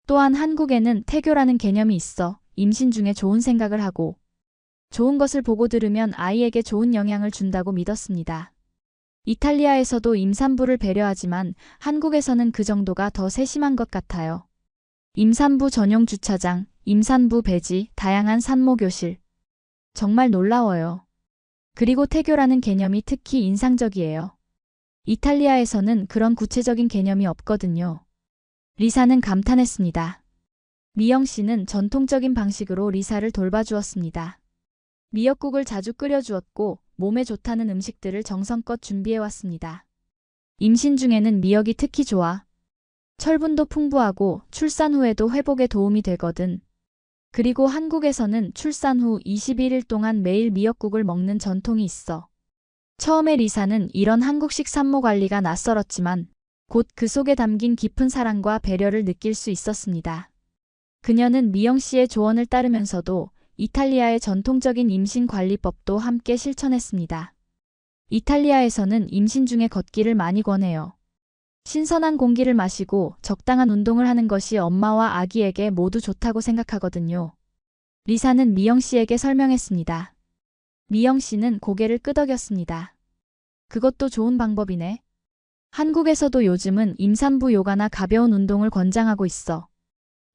또한 한국에는 태교라는 개념이 있어 임신 중에 좋은 생각을 하고 좋은 것을 보고 들으면 아이에게 좋은 영향을 준다고 믿었습니다. 이탈리아에서도 임산부를 배려하지만 한국에서는 그 정도가 더 세심한 것 같아요. 임산부 전용 주차장, 임산부 배지, 다양한 산모교실. 정말 놀라워요. 그리고 태교라는 개념이 특히 인상적이에요. 이탈리아에서는 그런 구체적인 개념이 없거든요. 리사는 감탄했습니다. 미영 씨는 전통적인 방식으로 리사를 돌봐주었습니다. 미역국을 자주 끓여주었고 몸에 좋다는 음식들을 정성껏 준비해왔습니다. 임신 중에는 미역이 특히 좋아. 철분도 풍부하고 출산 후에도 회복에 도움이 되거든. 그리고 한국에서는 출산 후 21일 동안 매일 미역국을 먹는 전통이 있어. 처음에 리사는 이런 한국식 산모 관리가 낯설었지만 곧 그 속에 담긴 깊은 사랑과 배려를 느낄 수 있었습니다. 그녀는 미영 씨의 조언을 따르면서도 이탈리아의 전통적인 임신 관리법도 함께 실천했습니다. 이탈리아에서는 임신 중에 걷기를 많이 권해요. 신선한 공기를 마시고 적당한 운동을 하는 것이 엄마와 아기에게 모두 좋다고 생각하거든요. 리사는 미영 씨에게 설명했습니다. 미영 씨는 고개를 끄덕였습니다. 그것도 좋은 방법이네. 한국에서도 요즘은 임산부 요가나 가벼운 운동을 권장하고 있어.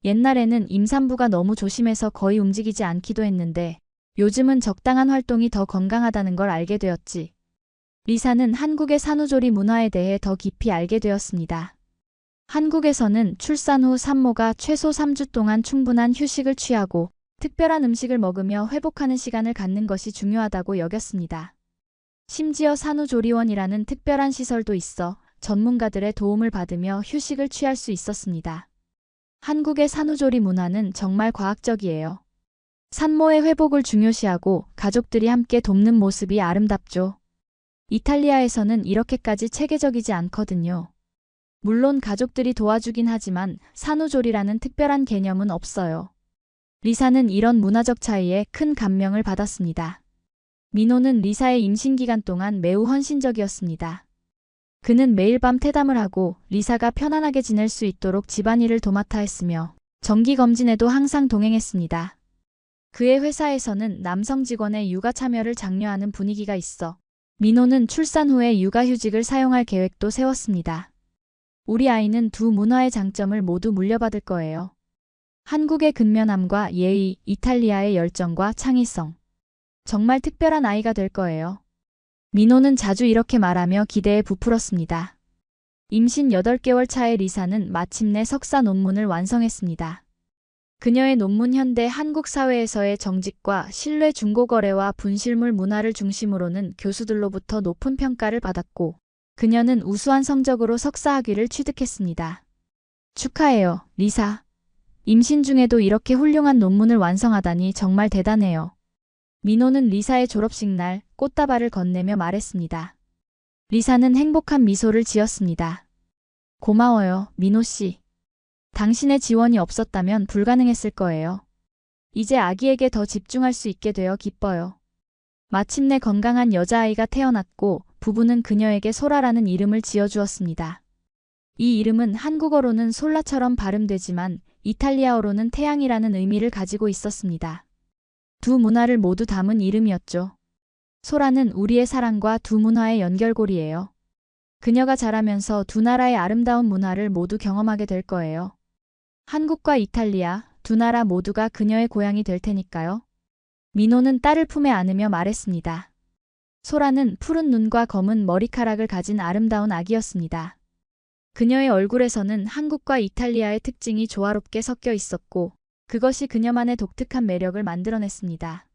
옛날에는 임산부가 너무 조심해서 거의 움직이지 않기도 했는데 요즘은 적당한 활동이 더 건강하다는 걸 알게 되었지. 리사는 한국의 산후조리 문화에 대해 더 깊이 알게 되었습니다. 한국에서는 출산 후 산모가 최소 3주 동안 충분한 휴식을 취하고 특별한 음식을 먹으며 회복하는 시간을 갖는 것이 중요하다고 여겼습니다. 심지어 산후조리원이라는 특별한 시설도 있어 전문가들의 도움을 받으며 휴식을 취할 수 있었습니다. 한국의 산후조리 문화는 정말 과학적이에요. 산모의 회복을 중요시하고 가족들이 함께 돕는 모습이 아름답죠. 이탈리아에서는 이렇게까지 체계적이지 않거든요. 물론 가족들이 도와주긴 하지만 산후조리라는 특별한 개념은 없어요. 리사는 이런 문화적 차이에 큰 감명을 받았습니다. 민호는 리사의 임신 기간 동안 매우 헌신적이었습니다. 그는 매일 밤 태담을 하고 리사가 편안하게 지낼 수 있도록 집안일을 도맡아 했으며 정기검진에도 항상 동행했습니다. 그의 회사에서는 남성 직원의 육아 참여를 장려하는 분위기가 있어 민호는 출산 후에 육아휴직을 사용할 계획도 세웠습니다. 우리 아이는 두 문화의 장점을 모두 물려받을 거예요. 한국의 근면함과 예의, 이탈리아의 열정과 창의성. 정말 특별한 아이가 될 거예요. 민호는 자주 이렇게 말하며 기대에 부풀었습니다. 임신 8개월 차의 리사는 마침내 석사 논문을 완성했습니다. 그녀의 논문 현대 한국 사회에서의 정직과 신뢰 중고거래와 분실물 문화를 중심으로는 교수들로부터 높은 평가를 받았고 그녀는 우수한 성적으로 석사 학위를 취득했습니다. 축하해요, 리사. 임신 중에도 이렇게 훌륭한 논문을 완성하다니 정말 대단해요. 민호는 리사의 졸업식 날 꽃다발을 건네며 말했습니다. 리사는 행복한 미소를 지었습니다. 고마워요, 민호 씨. 당신의 지원이 없었다면 불가능했을 거예요. 이제 아기에게 더 집중할 수 있게 되어 기뻐요. 마침내 건강한 여자아이가 태어났고 부부는 그녀에게 소라라는 이름을 지어주었습니다. 이 이름은 한국어로는 솔라처럼 발음되지만 이탈리아어로는 태양이라는 의미를 가지고 있었습니다. 두 문화를 모두 담은 이름이었죠. 소라는 우리의 사랑과 두 문화의 연결고리예요. 그녀가 자라면서 두 나라의 아름다운 문화를 모두 경험하게 될 거예요. 한국과 이탈리아, 두 나라 모두가 그녀의 고향이 될 테니까요. 민호는 딸을 품에 안으며 말했습니다. 소라는 푸른 눈과 검은 머리카락을 가진 아름다운 아기였습니다. 그녀의 얼굴에서는 한국과 이탈리아의 특징이 조화롭게 섞여 있었고 그것이 그녀만의 독특한 매력을 만들어냈습니다.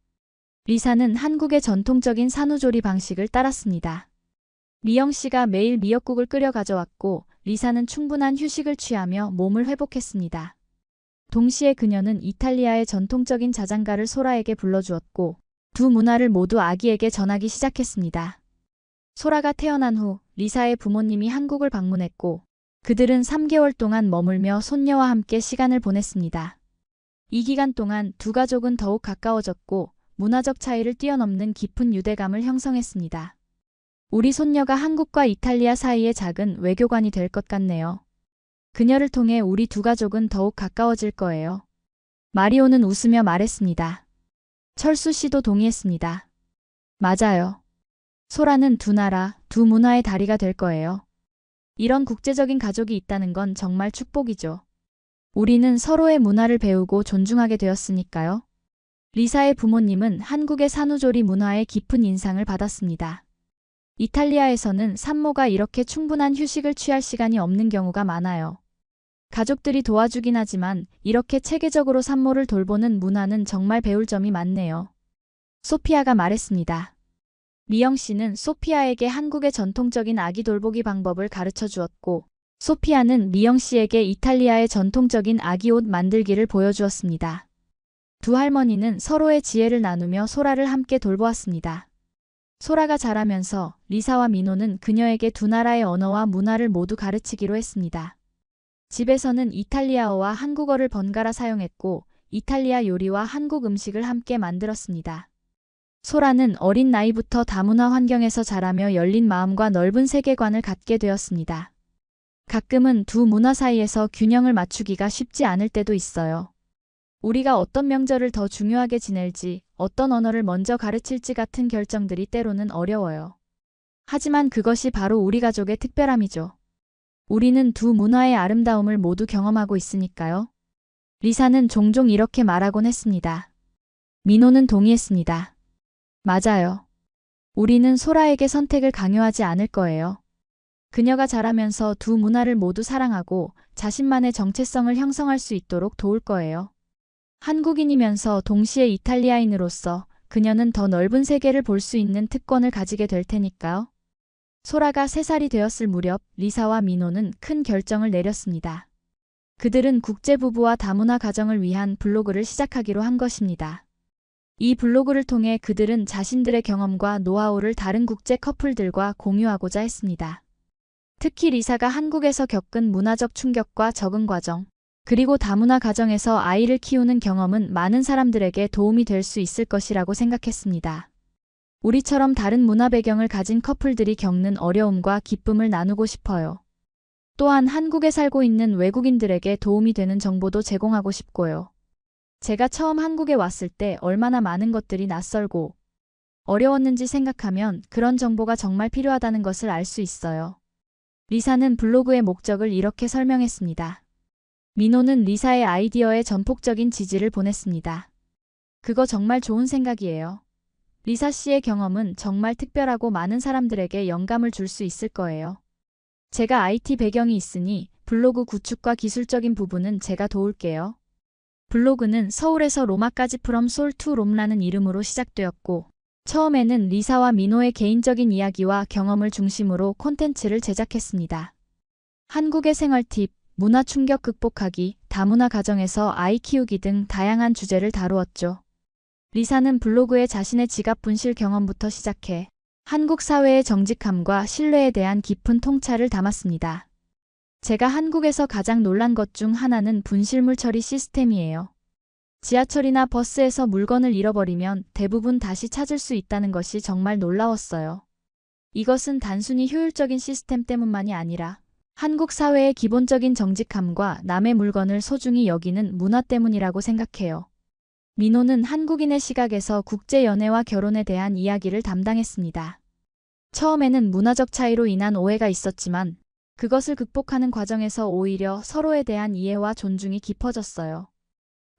리사는 한국의 전통적인 산후조리 방식을 따랐습니다. 미영 씨가 매일 미역국을 끓여 가져왔고 리사는 충분한 휴식을 취하며 몸을 회복했습니다. 동시에 그녀는 이탈리아의 전통적인 자장가를 소라에게 불러주었고 두 문화를 모두 아기에게 전하기 시작했습니다. 소라가 태어난 후 리사의 부모님이 한국을 방문했고 그들은 3개월 동안 머물며 손녀와 함께 시간을 보냈습니다. 이 기간 동안 두 가족은 더욱 가까워졌고 문화적 차이를 뛰어넘는 깊은 유대감을 형성했습니다. 우리 손녀가 한국과 이탈리아 사이의 작은 외교관이 될 것 같네요. 그녀를 통해 우리 두 가족은 더욱 가까워질 거예요. 마리오는 웃으며 말했습니다. 철수 씨도 동의했습니다. 맞아요. 소라는 두 나라, 두 문화의 다리가 될 거예요. 이런 국제적인 가족이 있다는 건 정말 축복이죠. 우리는 서로의 문화를 배우고 존중하게 되었으니까요. 리사의 부모님은 한국의 산후조리 문화에 깊은 인상을 받았습니다. 이탈리아에서는 산모가 이렇게 충분한 휴식을 취할 시간이 없는 경우가 많아요. 가족들이 도와주긴 하지만 이렇게 체계적으로 산모를 돌보는 문화는 정말 배울 점이 많네요. 소피아가 말했습니다. 미영 씨는 소피아에게 한국의 전통적인 아기 돌보기 방법을 가르쳐 주었고 소피아는 미영 씨에게 이탈리아의 전통적인 아기 옷 만들기를 보여주었습니다. 두 할머니는 서로의 지혜를 나누며 소라를 함께 돌보았습니다. 소라가 자라면서 리사와 민호는 그녀에게 두 나라의 언어와 문화를 모두 가르치기로 했습니다. 집에서는 이탈리아어와 한국어를 번갈아 사용했고 이탈리아 요리와 한국 음식을 함께 만들었습니다. 소라는 어린 나이부터 다문화 환경에서 자라며 열린 마음과 넓은 세계관을 갖게 되었습니다. 가끔은 두 문화 사이에서 균형을 맞추기가 쉽지 않을 때도 있어요. 우리가 어떤 명절을 더 중요하게 지낼지, 어떤 언어를 먼저 가르칠지 같은 결정들이 때로는 어려워요. 하지만 그것이 바로 우리 가족의 특별함이죠. 우리는 두 문화의 아름다움을 모두 경험하고 있으니까요. 리사는 종종 이렇게 말하곤 했습니다. 민호는 동의했습니다. 맞아요. 우리는 소라에게 선택을 강요하지 않을 거예요. 그녀가 자라면서 두 문화를 모두 사랑하고 자신만의 정체성을 형성할 수 있도록 도울 거예요. 한국인이면서 동시에 이탈리아인으로서 그녀는 더 넓은 세계를 볼 수 있는 특권을 가지게 될 테니까요. 소라가 3살이 되었을 무렵 리사와 민호는 큰 결정을 내렸습니다. 그들은 국제부부와 다문화 가정을 위한 블로그를 시작하기로 한 것입니다. 이 블로그를 통해 그들은 자신들의 경험과 노하우를 다른 국제 커플들과 공유하고자 했습니다. 특히 리사가 한국에서 겪은 문화적 충격과 적응 과정, 그리고 다문화 가정에서 아이를 키우는 경험은 많은 사람들에게 도움이 될 수 있을 것이라고 생각했습니다. 우리처럼 다른 문화 배경을 가진 커플들이 겪는 어려움과 기쁨을 나누고 싶어요. 또한 한국에 살고 있는 외국인들에게 도움이 되는 정보도 제공하고 싶고요. 제가 처음 한국에 왔을 때 얼마나 많은 것들이 낯설고 어려웠는지 생각하면 그런 정보가 정말 필요하다는 것을 알 수 있어요. 리사는 블로그의 목적을 이렇게 설명했습니다. 민호는 리사의 아이디어에 전폭적인 지지를 보냈습니다. 그거 정말 좋은 생각이에요. 리사 씨의 경험은 정말 특별하고 많은 사람들에게 영감을 줄 수 있을 거예요. 제가 IT 배경이 있으니 블로그 구축과 기술적인 부분은 제가 도울게요. 블로그는 서울에서 로마까지 From Seoul to Rome라는 이름으로 시작되었고 처음에는 리사와 민호의 개인적인 이야기와 경험을 중심으로 콘텐츠를 제작했습니다. 한국의 생활 팁, 문화 충격 극복하기, 다문화 가정에서 아이 키우기 등 다양한 주제를 다루었죠. 리사는 블로그에 자신의 지갑 분실 경험부터 시작해 한국 사회의 정직함과 신뢰에 대한 깊은 통찰을 담았습니다. 제가 한국에서 가장 놀란 것 중 하나는 분실물 처리 시스템이에요. 지하철이나 버스에서 물건을 잃어버리면 대부분 다시 찾을 수 있다는 것이 정말 놀라웠어요. 이것은 단순히 효율적인 시스템 때문만이 아니라 한국 사회의 기본적인 정직함과 남의 물건을 소중히 여기는 문화 때문이라고 생각해요. 민호는 한국인의 시각에서 국제 연애와 결혼에 대한 이야기를 담당했습니다. 처음에는 문화적 차이로 인한 오해가 있었지만 그것을 극복하는 과정에서 오히려 서로에 대한 이해와 존중이 깊어졌어요.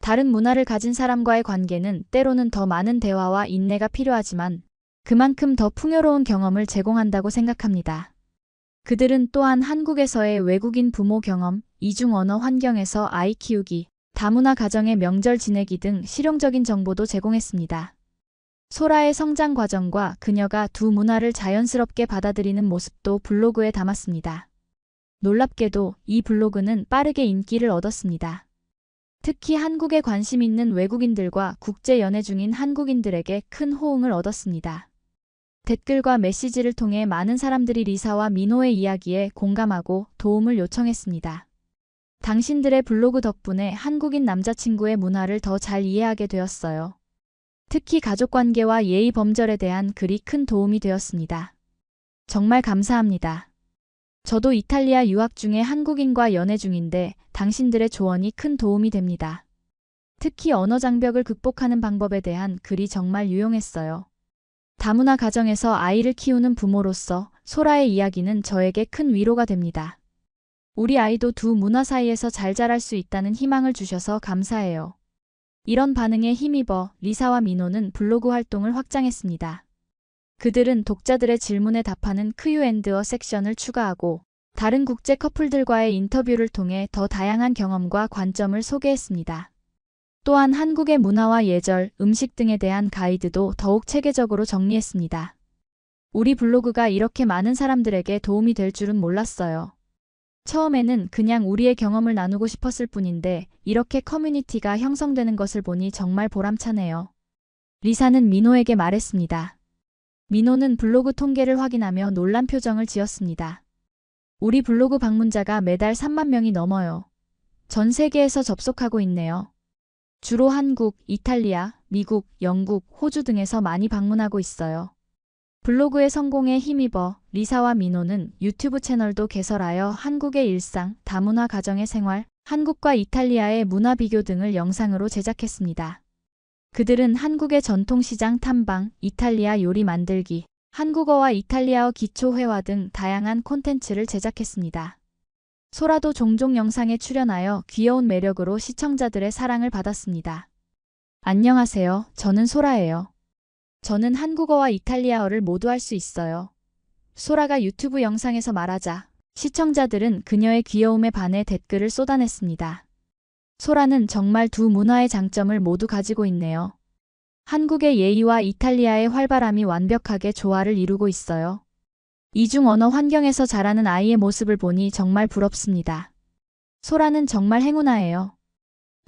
다른 문화를 가진 사람과의 관계는 때로는 더 많은 대화와 인내가 필요하지만 그만큼 더 풍요로운 경험을 제공한다고 생각합니다. 그들은 또한 한국에서의 외국인 부모 경험, 이중 언어 환경에서 아이 키우기, 다문화 가정의 명절 지내기 등 실용적인 정보도 제공했습니다. 소라의 성장 과정과 그녀가 두 문화를 자연스럽게 받아들이는 모습도 블로그에 담았습니다. 놀랍게도 이 블로그는 빠르게 인기를 얻었습니다. 특히 한국에 관심 있는 외국인들과 국제 연애 중인 한국인들에게 큰 호응을 얻었습니다. 댓글과 메시지를 통해 많은 사람들이 리사와 민호의 이야기에 공감하고 도움을 요청했습니다. 당신들의 블로그 덕분에 한국인 남자친구의 문화를 더 잘 이해하게 되었어요. 특히 가족관계와 예의 범절에 대한 글이 큰 도움이 되었습니다. 정말 감사합니다. 저도 이탈리아 유학 중에 한국인과 연애 중인데 당신들의 조언이 큰 도움이 됩니다. 특히 언어 장벽을 극복하는 방법에 대한 글이 정말 유용했어요. 다문화 가정에서 아이를 키우는 부모로서 소라의 이야기는 저에게 큰 위로가 됩니다. 우리 아이도 두 문화 사이에서 잘 자랄 수 있다는 희망을 주셔서 감사해요. 이런 반응에 힘입어 리사와 민호는 블로그 활동을 확장했습니다. 그들은 독자들의 질문에 답하는 Q&A 섹션을 추가하고 다른 국제 커플들과의 인터뷰를 통해 더 다양한 경험과 관점을 소개했습니다. 또한 한국의 문화와 예절, 음식 등에 대한 가이드도 더욱 체계적으로 정리했습니다. 우리 블로그가 이렇게 많은 사람들에게 도움이 될 줄은 몰랐어요. 처음에는 그냥 우리의 경험을 나누고 싶었을 뿐인데 이렇게 커뮤니티가 형성되는 것을 보니 정말 보람차네요. 리사는 민호에게 말했습니다. 민호는 블로그 통계를 확인하며 놀란 표정을 지었습니다. 우리 블로그 방문자가 매달 3만 명이 넘어요. 전 세계에서 접속하고 있네요. 주로 한국, 이탈리아, 미국, 영국, 호주 등에서 많이 방문하고 있어요. 블로그의 성공에 힘입어 리사와 민호는 유튜브 채널도 개설하여 한국의 일상, 다문화 가정의 생활, 한국과 이탈리아의 문화 비교 등을 영상으로 제작했습니다. 그들은 한국의 전통시장 탐방, 이탈리아 요리 만들기, 한국어와 이탈리아어 기초 회화 등 다양한 콘텐츠를 제작했습니다. 소라도 종종 영상에 출연하여 귀여운 매력으로 시청자들의 사랑을 받았습니다. 안녕하세요. 저는 소라예요. 저는 한국어와 이탈리아어를 모두 할 수 있어요. 소라가 유튜브 영상에서 말하자 시청자들은 그녀의 귀여움에 반해 댓글을 쏟아냈습니다. 소라는 정말 두 문화의 장점을 모두 가지고 있네요. 한국의 예의와 이탈리아의 활발함이 완벽하게 조화를 이루고 있어요. 이중 언어 환경에서 자라는 아이의 모습을 보니 정말 부럽습니다. 소라는 정말 행운아예요.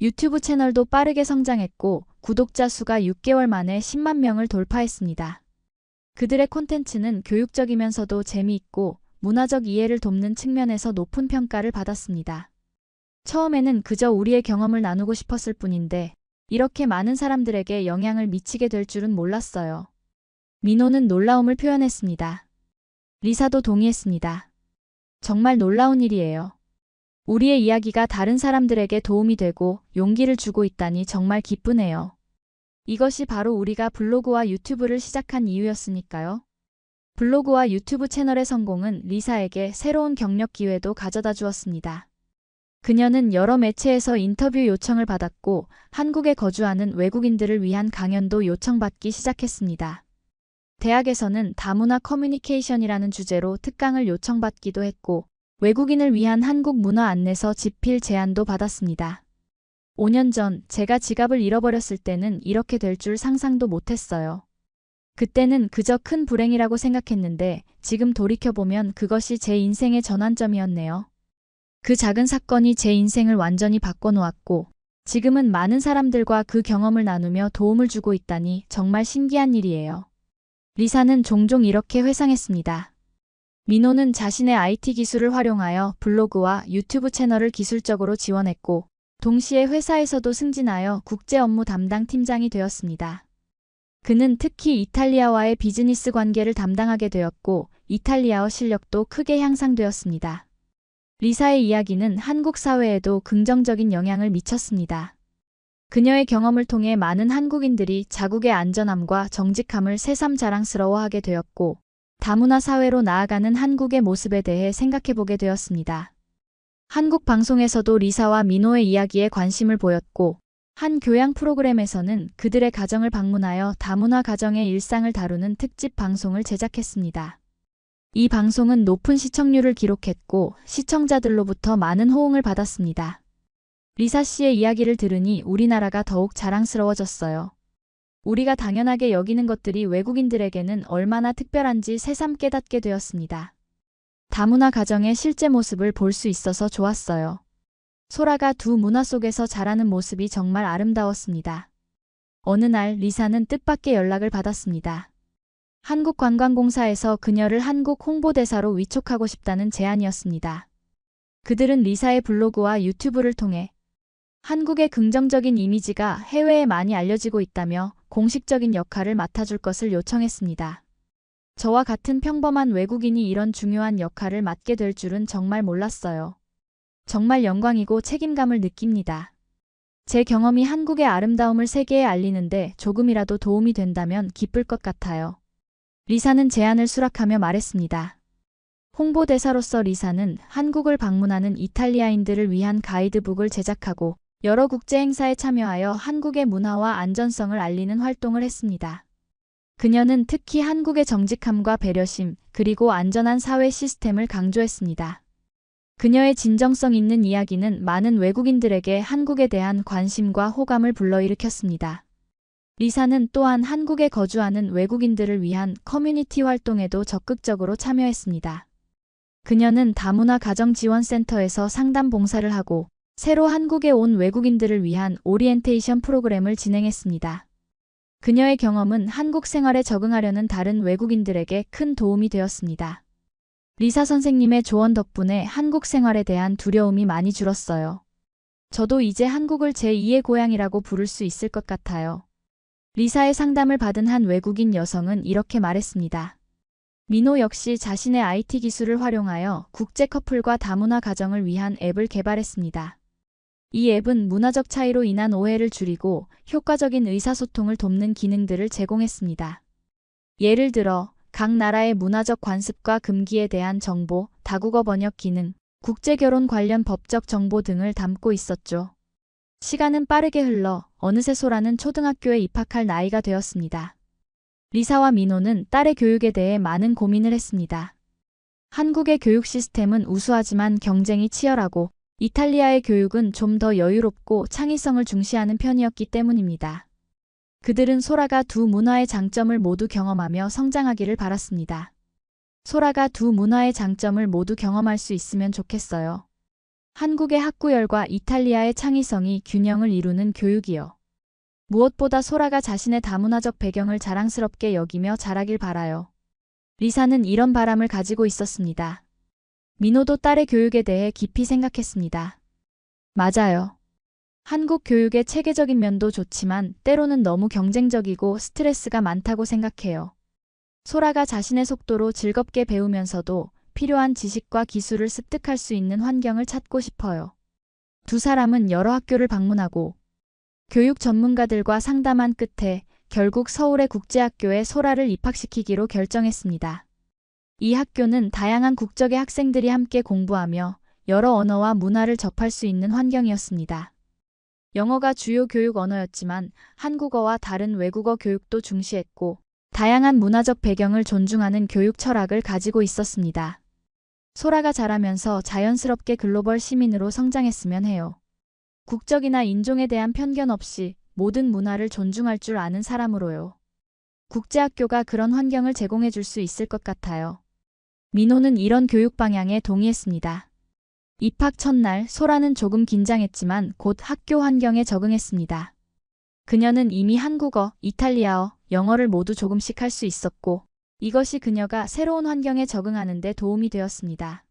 유튜브 채널도 빠르게 성장했고 구독자 수가 6개월 만에 10만 명을 돌파했습니다. 그들의 콘텐츠는 교육적이면서도 재미있고 문화적 이해를 돕는 측면에서 높은 평가를 받았습니다. 처음에는 그저 우리의 경험을 나누고 싶었을 뿐인데 이렇게 많은 사람들에게 영향을 미치게 될 줄은 몰랐어요. 민호는 놀라움을 표현했습니다. 리사도 동의했습니다. 정말 놀라운 일이에요. 우리의 이야기가 다른 사람들에게 도움이 되고 용기를 주고 있다니 정말 기쁘네요. 이것이 바로 우리가 블로그와 유튜브를 시작한 이유였으니까요. 블로그와 유튜브 채널의 성공은 리사에게 새로운 경력 기회도 가져다 주었습니다. 그녀는 여러 매체에서 인터뷰 요청을 받았고 한국에 거주하는 외국인들을 위한 강연도 요청받기 시작했습니다. 대학에서는 다문화 커뮤니케이션이라는 주제로 특강을 요청받기도 했고 외국인을 위한 한국 문화 안내서 집필 제안도 받았습니다. 5년 전 제가 지갑을 잃어버렸을 때는 이렇게 될 줄 상상도 못했어요. 그때는 그저 큰 불행이라고 생각했는데 지금 돌이켜보면 그것이 제 인생의 전환점이었네요. 그 작은 사건이 제 인생을 완전히 바꿔놓았고 지금은 많은 사람들과 그 경험을 나누며 도움을 주고 있다니 정말 신기한 일이에요. 리사는 종종 이렇게 회상했습니다. 민호는 자신의 IT 기술을 활용하여 블로그와 유튜브 채널을 기술적으로 지원했고 동시에 회사에서도 승진하여 국제 업무 담당 팀장이 되었습니다. 그는 특히 이탈리아와의 비즈니스 관계를 담당하게 되었고 이탈리아어 실력도 크게 향상되었습니다. 리사의 이야기는 한국 사회에도 긍정적인 영향을 미쳤습니다. 그녀의 경험을 통해 많은 한국인들이 자국의 안전함과 정직함을 새삼 자랑스러워하게 되었고 다문화 사회로 나아가는 한국의 모습에 대해 생각해보게 되었습니다. 한국 방송에서도 리사와 민호의 이야기에 관심을 보였고 한 교양 프로그램에서는 그들의 가정을 방문하여 다문화 가정의 일상을 다루는 특집 방송을 제작했습니다. 이 방송은 높은 시청률을 기록했고 시청자들로부터 많은 호응을 받았습니다. 리사 씨의 이야기를 들으니 우리나라가 더욱 자랑스러워졌어요. 우리가 당연하게 여기는 것들이 외국인들에게는 얼마나 특별한지 새삼 깨닫게 되었습니다. 다문화 가정의 실제 모습을 볼 수 있어서 좋았어요. 소라가 두 문화 속에서 자라는 모습이 정말 아름다웠습니다. 어느 날 리사는 뜻밖의 연락을 받았습니다. 한국관광공사에서 그녀를 한국 홍보대사로 위촉하고 싶다는 제안이었습니다. 그들은 리사의 블로그와 유튜브를 통해 한국의 긍정적인 이미지가 해외에 많이 알려지고 있다며 공식적인 역할을 맡아줄 것을 요청했습니다. 저와 같은 평범한 외국인이 이런 중요한 역할을 맡게 될 줄은 정말 몰랐어요. 정말 영광이고 책임감을 느낍니다. 제 경험이 한국의 아름다움을 세계에 알리는데 조금이라도 도움이 된다면 기쁠 것 같아요. 리사는 제안을 수락하며 말했습니다. 홍보대사로서 리사는 한국을 방문하는 이탈리아인들을 위한 가이드북을 제작하고 여러 국제 행사에 참여하여 한국의 문화와 안전성을 알리는 활동을 했습니다. 그녀는 특히 한국의 정직함과 배려심, 그리고 안전한 사회 시스템을 강조했습니다. 그녀의 진정성 있는 이야기는 많은 외국인들에게 한국에 대한 관심과 호감을 불러일으켰습니다. 리사는 또한 한국에 거주하는 외국인들을 위한 커뮤니티 활동에도 적극적으로 참여했습니다. 그녀는 다문화 가정지원센터에서 상담 봉사를 하고 새로 한국에 온 외국인들을 위한 오리엔테이션 프로그램을 진행했습니다. 그녀의 경험은 한국 생활에 적응하려는 다른 외국인들에게 큰 도움이 되었습니다. 리사 선생님의 조언 덕분에 한국 생활에 대한 두려움이 많이 줄었어요. 저도 이제 한국을 제2의 고향이라고 부를 수 있을 것 같아요. 리사의 상담을 받은 한 외국인 여성은 이렇게 말했습니다. 민호 역시 자신의 IT 기술을 활용하여 국제 커플과 다문화 가정을 위한 앱을 개발했습니다. 이 앱은 문화적 차이로 인한 오해를 줄이고 효과적인 의사소통을 돕는 기능들을 제공했습니다. 예를 들어 각 나라의 문화적 관습과 금기에 대한 정보, 다국어 번역 기능, 국제결혼 관련 법적 정보 등을 담고 있었죠. 시간은 빠르게 흘러 어느새 소라는 초등학교에 입학할 나이가 되었습니다. 리사와 민호는 딸의 교육에 대해 많은 고민을 했습니다. 한국의 교육 시스템은 우수하지만 경쟁이 치열하고 이탈리아의 교육은 좀 더 여유롭고 창의성을 중시하는 편이었기 때문입니다. 그들은 소라가 두 문화의 장점을 모두 경험하며 성장하기를 바랐습니다. 소라가 두 문화의 장점을 모두 경험할 수 있으면 좋겠어요. 한국의 학구열과 이탈리아의 창의성이 균형을 이루는 교육이요. 무엇보다 소라가 자신의 다문화적 배경을 자랑스럽게 여기며 자라길 바라요. 리사는 이런 바람을 가지고 있었습니다. 민호도 딸의 교육에 대해 깊이 생각했습니다. 맞아요. 한국 교육의 체계적인 면도 좋지만 때로는 너무 경쟁적이고 스트레스가 많다고 생각해요. 소라가 자신의 속도로 즐겁게 배우면서도 필요한 지식과 기술을 습득할 수 있는 환경을 찾고 싶어요. 두 사람은 여러 학교를 방문하고 교육 전문가들과 상담한 끝에 결국 서울의 국제학교에 소라를 입학시키기로 결정했습니다. 이 학교는 다양한 국적의 학생들이 함께 공부하며 여러 언어와 문화를 접할 수 있는 환경이었습니다. 영어가 주요 교육 언어였지만 한국어와 다른 외국어 교육도 중시했고 다양한 문화적 배경을 존중하는 교육 철학을 가지고 있었습니다. 소라가 자라면서 자연스럽게 글로벌 시민으로 성장했으면 해요. 국적이나 인종에 대한 편견 없이 모든 문화를 존중할 줄 아는 사람으로요. 국제학교가 그런 환경을 제공해 줄 수 있을 것 같아요. 민호는 이런 교육 방향에 동의했습니다. 입학 첫날 소라는 조금 긴장했지만 곧 학교 환경에 적응했습니다. 그녀는 이미 한국어, 이탈리아어, 영어를 모두 조금씩 할 수 있었고 이것이 그녀가 새로운 환경에 적응하는 데 도움이 되었습니다.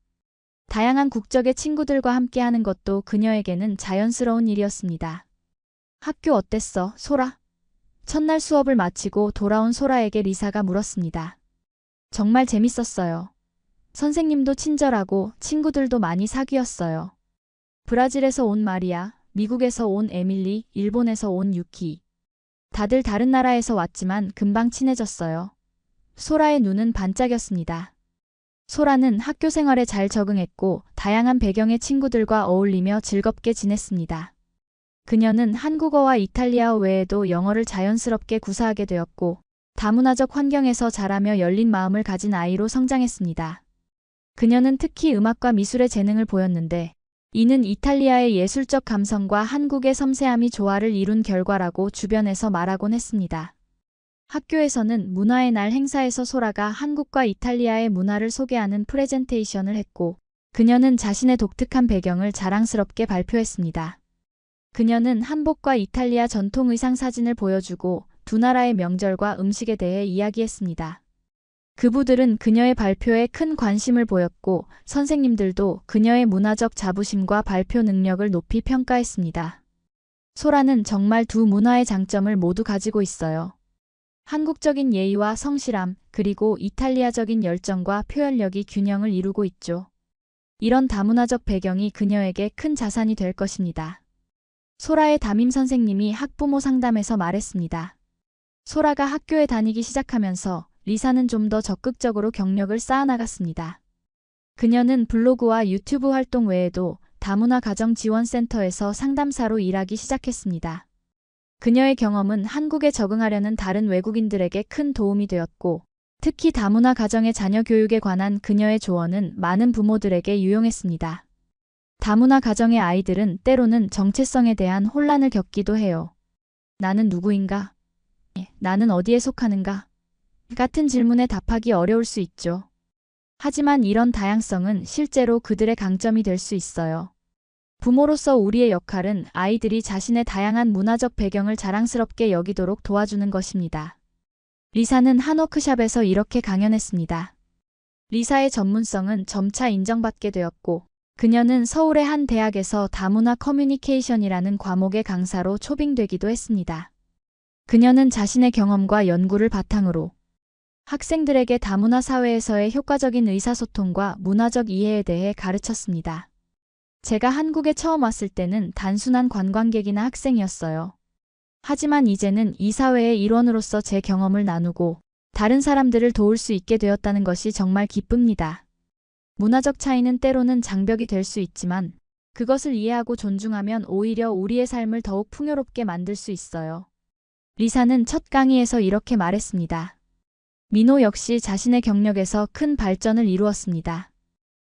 다양한 국적의 친구들과 함께하는 것도 그녀에게는 자연스러운 일이었습니다. 학교 어땠어, 소라? 첫날 수업을 마치고 돌아온 소라에게 리사가 물었습니다. 정말 재밌었어요. 선생님도 친절하고 친구들도 많이 사귀었어요. 브라질에서 온 마리아, 미국에서 온 에밀리, 일본에서 온 유키. 다들 다른 나라에서 왔지만 금방 친해졌어요. 소라의 눈은 반짝였습니다. 소라는 학교 생활에 잘 적응했고 다양한 배경의 친구들과 어울리며 즐겁게 지냈습니다. 그녀는 한국어와 이탈리아어 외에도 영어를 자연스럽게 구사하게 되었고 다문화적 환경에서 자라며 열린 마음을 가진 아이로 성장했습니다. 그녀는 특히 음악과 미술의 재능을 보였는데 이는 이탈리아의 예술적 감성과 한국의 섬세함이 조화를 이룬 결과라고 주변에서 말하곤 했습니다. 학교에서는 문화의 날 행사에서 소라가 한국과 이탈리아의 문화를 소개하는 프레젠테이션을 했고 그녀는 자신의 독특한 배경을 자랑스럽게 발표했습니다. 그녀는 한복과 이탈리아 전통 의상 사진을 보여주고 두 나라의 명절과 음식에 대해 이야기했습니다. 그부들은 그녀의 발표에 큰 관심을 보였고 선생님들도 그녀의 문화적 자부심과 발표 능력을 높이 평가했습니다. 소라는 정말 두 문화의 장점을 모두 가지고 있어요. 한국적인 예의와 성실함, 그리고 이탈리아적인 열정과 표현력이 균형을 이루고 있죠. 이런 다문화적 배경이 그녀에게 큰 자산이 될 것입니다. 소라의 담임 선생님이 학부모 상담에서 말했습니다. 소라가 학교에 다니기 시작하면서 리사는 좀 더 적극적으로 경력을 쌓아나갔습니다. 그녀는 블로그와 유튜브 활동 외에도 다문화 가정지원센터에서 상담사로 일하기 시작했습니다. 그녀의 경험은 한국에 적응하려는 다른 외국인들에게 큰 도움이 되었고 특히 다문화 가정의 자녀 교육에 관한 그녀의 조언은 많은 부모들에게 유용했습니다. 다문화 가정의 아이들은 때로는 정체성에 대한 혼란을 겪기도 해요. 나는 누구인가? 나는 어디에 속하는가? 같은 질문에 답하기 어려울 수 있죠. 하지만 이런 다양성은 실제로 그들의 강점이 될 수 있어요. 부모로서 우리의 역할은 아이들이 자신의 다양한 문화적 배경을 자랑스럽게 여기도록 도와주는 것입니다. 리사는 한 워크숍에서 이렇게 강연했습니다. 리사의 전문성은 점차 인정받게 되었고 그녀는 서울의 한 대학에서 다문화 커뮤니케이션이라는 과목의 강사로 초빙되기도 했습니다. 그녀는 자신의 경험과 연구를 바탕으로 학생들에게 다문화 사회에서의 효과적인 의사소통과 문화적 이해에 대해 가르쳤습니다. 제가 한국에 처음 왔을 때는 단순한 관광객이나 학생이었어요. 하지만 이제는 이 사회의 일원으로서 제 경험을 나누고 다른 사람들을 도울 수 있게 되었다는 것이 정말 기쁩니다. 문화적 차이는 때로는 장벽이 될 수 있지만 그것을 이해하고 존중하면 오히려 우리의 삶을 더욱 풍요롭게 만들 수 있어요. 리사는 첫 강의에서 이렇게 말했습니다. 민호 역시 자신의 경력에서 큰 발전을 이루었습니다.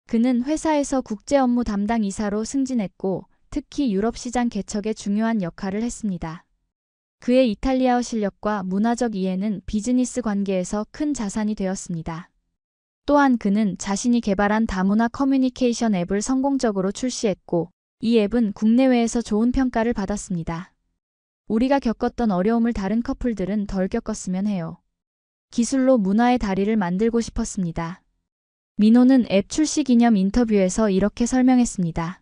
그는 회사에서 국제 업무 담당 이사로 승진했고 특히 유럽 시장 개척에 중요한 역할을 했습니다. 그의 이탈리아어 실력과 문화적 이해는 비즈니스 관계에서 큰 자산이 되었습니다. 또한 그는 자신이 개발한 다문화 커뮤니케이션 앱을 성공적으로 출시했고 이 앱은 국내외에서 좋은 평가를 받았습니다. 우리가 겪었던 어려움을 다른 커플들은 덜 겪었으면 해요. 기술로 문화의 다리를 만들고 싶었습니다. 민호는 앱 출시 기념 인터뷰에서 이렇게 설명했습니다.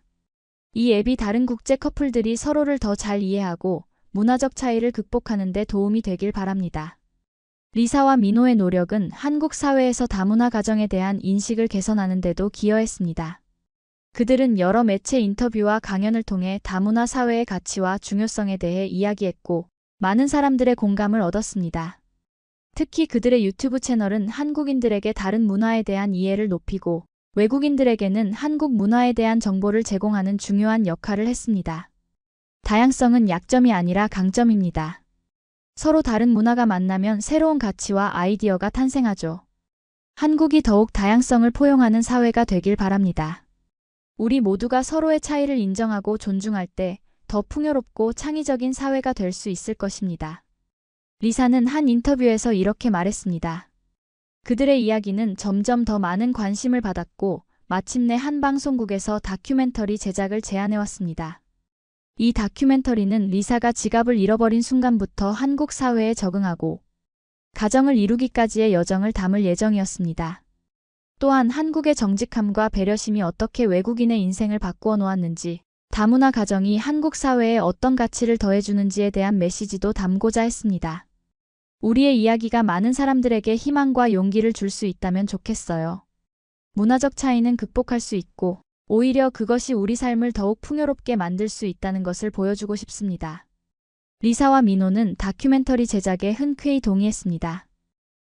이 앱이 다른 국제 커플들이 서로를 더 잘 이해하고 문화적 차이를 극복하는 데 도움이 되길 바랍니다. 리사와 민호의 노력은 한국 사회에서 다문화 가정에 대한 인식을 개선하는 데도 기여했습니다. 그들은 여러 매체 인터뷰와 강연을 통해 다문화 사회의 가치와 중요성에 대해 이야기했고 많은 사람들의 공감을 얻었습니다. 특히 그들의 유튜브 채널은 한국인들에게 다른 문화에 대한 이해를 높이고 외국인들에게는 한국 문화에 대한 정보를 제공하는 중요한 역할을 했습니다. 다양성은 약점이 아니라 강점입니다. 서로 다른 문화가 만나면 새로운 가치와 아이디어가 탄생하죠. 한국이 더욱 다양성을 포용하는 사회가 되길 바랍니다. 우리 모두가 서로의 차이를 인정하고 존중할 때 더 풍요롭고 창의적인 사회가 될 수 있을 것입니다. 리사는 한 인터뷰에서 이렇게 말했습니다. 그들의 이야기는 점점 더 많은 관심을 받았고 마침내 한 방송국에서 다큐멘터리 제작을 제안해왔습니다. 이 다큐멘터리는 리사가 지갑을 잃어버린 순간부터 한국 사회에 적응하고 가정을 이루기까지의 여정을 담을 예정이었습니다. 또한 한국의 정직함과 배려심이 어떻게 외국인의 인생을 바꾸어 놓았는지, 다문화 가정이 한국 사회에 어떤 가치를 더해주는지에 대한 메시지도 담고자 했습니다. 우리의 이야기가 많은 사람들에게 희망과 용기를 줄 수 있다면 좋겠어요. 문화적 차이는 극복할 수 있고 오히려 그것이 우리 삶을 더욱 풍요롭게 만들 수 있다는 것을 보여주고 싶습니다. 리사와 민호는 다큐멘터리 제작에 흔쾌히 동의했습니다.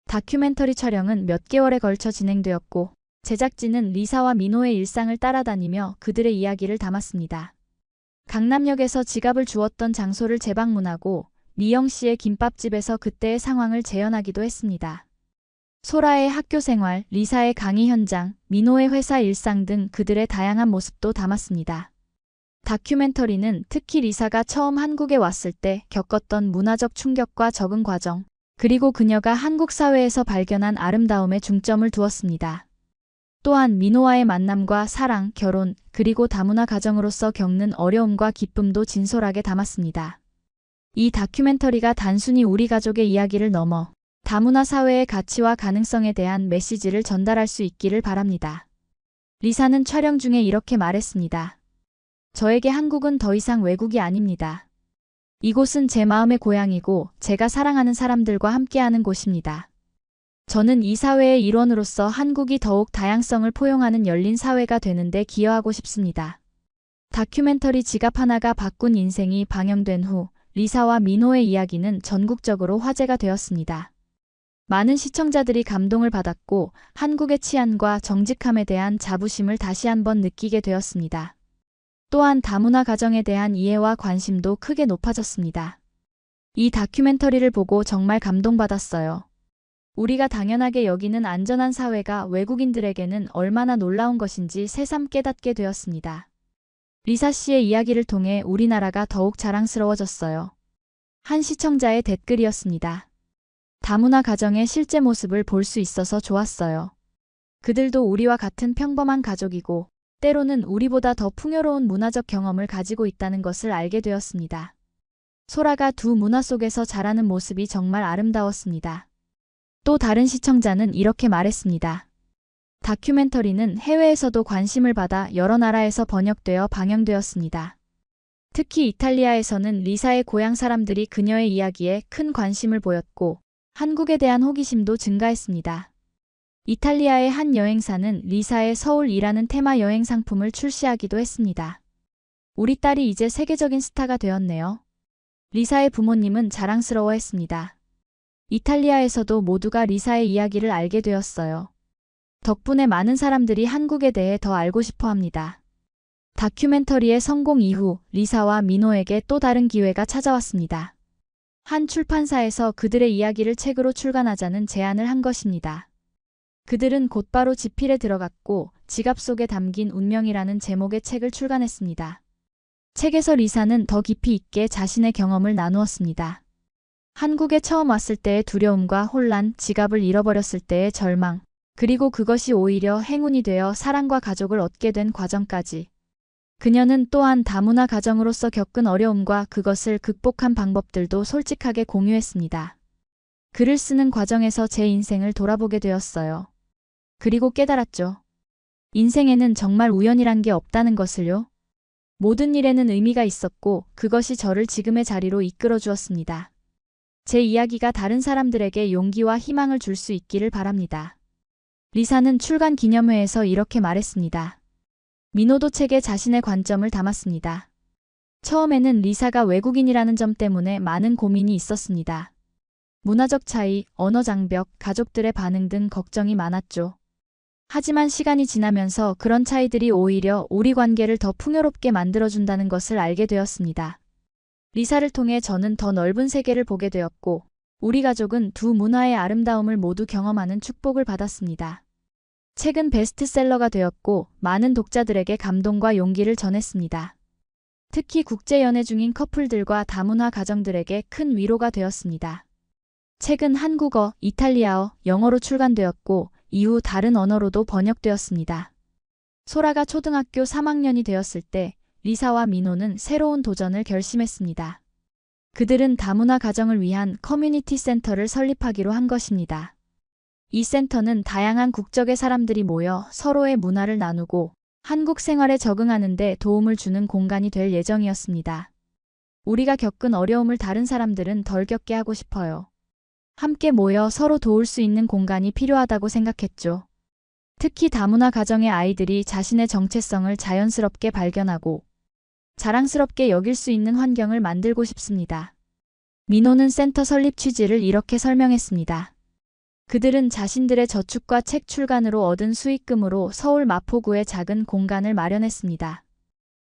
다큐멘터리 촬영은 몇 개월에 걸쳐 진행되었고 제작진은 리사와 민호의 일상을 따라다니며 그들의 이야기를 담았습니다. 강남역에서 지갑을 주웠던 장소를 재방문하고 미영 씨의 김밥집에서 그때의 상황을 재현하기도 했습니다. 소라의 학교 생활, 리사의 강의 현장, 민호의 회사 일상 등 그들의 다양한 모습도 담았습니다. 다큐멘터리는 특히 리사가 처음 한국에 왔을 때 겪었던 문화적 충격과 적응 과정, 그리고 그녀가 한국 사회에서 발견한 아름다움에 중점을 두었습니다. 또한 민호와의 만남과 사랑, 결혼, 그리고 다문화 가정으로서 겪는 어려움과 기쁨도 진솔하게 담았습니다. 이 다큐멘터리가 단순히 우리 가족의 이야기를 넘어 다문화 사회의 가치와 가능성에 대한 메시지를 전달할 수 있기를 바랍니다. 리사는 촬영 중에 이렇게 말했습니다. 저에게 한국은 더 이상 외국이 아닙니다. 이곳은 제 마음의 고향이고 제가 사랑하는 사람들과 함께하는 곳입니다. 저는 이 사회의 일원으로서 한국이 더욱 다양성을 포용하는 열린 사회가 되는 데 기여하고 싶습니다. 다큐멘터리 지갑 하나가 바꾼 인생이 방영된 후 리사와 민호의 이야기는 전국적으로 화제가 되었습니다. 많은 시청자들이 감동을 받았고 한국의 치안과 정직함에 대한 자부심을 다시 한번 느끼게 되었습니다. 또한 다문화 가정에 대한 이해와 관심도 크게 높아졌습니다. 이 다큐멘터리를 보고 정말 감동받았어요. 우리가 당연하게 여기는 안전한 사회가 외국인들에게는 얼마나 놀라운 것인지 새삼 깨닫게 되었습니다. 리사 씨의 이야기를 통해 우리나라가 더욱 자랑스러워졌어요. 한 시청자의 댓글이었습니다. 다문화 가정의 실제 모습을 볼 수 있어서 좋았어요. 그들도 우리와 같은 평범한 가족이고 때로는 우리보다 더 풍요로운 문화적 경험을 가지고 있다는 것을 알게 되었습니다. 소라가 두 문화 속에서 자라는 모습이 정말 아름다웠습니다. 또 다른 시청자는 이렇게 말했습니다. 다큐멘터리는 해외에서도 관심을 받아 여러 나라에서 번역되어 방영되었습니다. 특히 이탈리아에서는 리사의 고향 사람들이 그녀의 이야기에 큰 관심을 보였고 한국에 대한 호기심도 증가했습니다. 이탈리아의 한 여행사는 리사의 서울이라는 테마 여행 상품을 출시하기도 했습니다. 우리 딸이 이제 세계적인 스타가 되었네요. 리사의 부모님은 자랑스러워했습니다. 이탈리아에서도 모두가 리사의 이야기를 알게 되었어요. 덕분에 많은 사람들이 한국에 대해 더 알고 싶어 합니다. 다큐멘터리의 성공 이후 리사와 민호에게 또 다른 기회가 찾아왔습니다. 한 출판사에서 그들의 이야기를 책으로 출간하자는 제안을 한 것입니다. 그들은 곧바로 집필에 들어갔고 지갑 속에 담긴 운명이라는 제목의 책을 출간했습니다. 책에서 리사는 더 깊이 있게 자신의 경험을 나누었습니다. 한국에 처음 왔을 때의 두려움과 혼란, 지갑을 잃어버렸을 때의 절망, 그리고 그것이 오히려 행운이 되어 사랑과 가족을 얻게 된 과정까지. 그녀는 또한 다문화 가정으로서 겪은 어려움과 그것을 극복한 방법들도 솔직하게 공유했습니다. 글을 쓰는 과정에서 제 인생을 돌아보게 되었어요. 그리고 깨달았죠. 인생에는 정말 우연이란 게 없다는 것을요. 모든 일에는 의미가 있었고 그것이 저를 지금의 자리로 이끌어 주었습니다. 제 이야기가 다른 사람들에게 용기와 희망을 줄 수 있기를 바랍니다. 리사는 출간 기념회에서 이렇게 말했습니다. 민호도 책에 자신의 관점을 담았습니다. 처음에는 리사가 외국인이라는 점 때문에 많은 고민이 있었습니다. 문화적 차이, 언어 장벽, 가족들의 반응 등 걱정이 많았죠. 하지만 시간이 지나면서 그런 차이들이 오히려 우리 관계를 더 풍요롭게 만들어준다는 것을 알게 되었습니다. 리사를 통해 저는 더 넓은 세계를 보게 되었고, 우리 가족은 두 문화의 아름다움을 모두 경험하는 축복을 받았습니다. 책은 베스트셀러가 되었고, 많은 독자들에게 감동과 용기를 전했습니다. 특히 국제 연애 중인 커플들과 다문화 가정들에게 큰 위로가 되었습니다. 책은 한국어, 이탈리아어, 영어로 출간되었고, 이후 다른 언어로도 번역되었습니다. 소라가 초등학교 3학년이 되었을 때 리사와 민호는 새로운 도전을 결심했습니다. 그들은 다문화 가정을 위한 커뮤니티 센터를 설립하기로 한 것입니다. 이 센터는 다양한 국적의 사람들이 모여 서로의 문화를 나누고 한국 생활에 적응하는 데 도움을 주는 공간이 될 예정이었습니다. 우리가 겪은 어려움을 다른 사람들은 덜 겪게 하고 싶어요. 함께 모여 서로 도울 수 있는 공간이 필요하다고 생각했죠. 특히 다문화 가정의 아이들이 자신의 정체성을 자연스럽게 발견하고 자랑스럽게 여길 수 있는 환경을 만들고 싶습니다. 민호는 센터 설립 취지를 이렇게 설명했습니다. 그들은 자신들의 저축과 책 출간으로 얻은 수익금으로 서울 마포구에 작은 공간을 마련했습니다.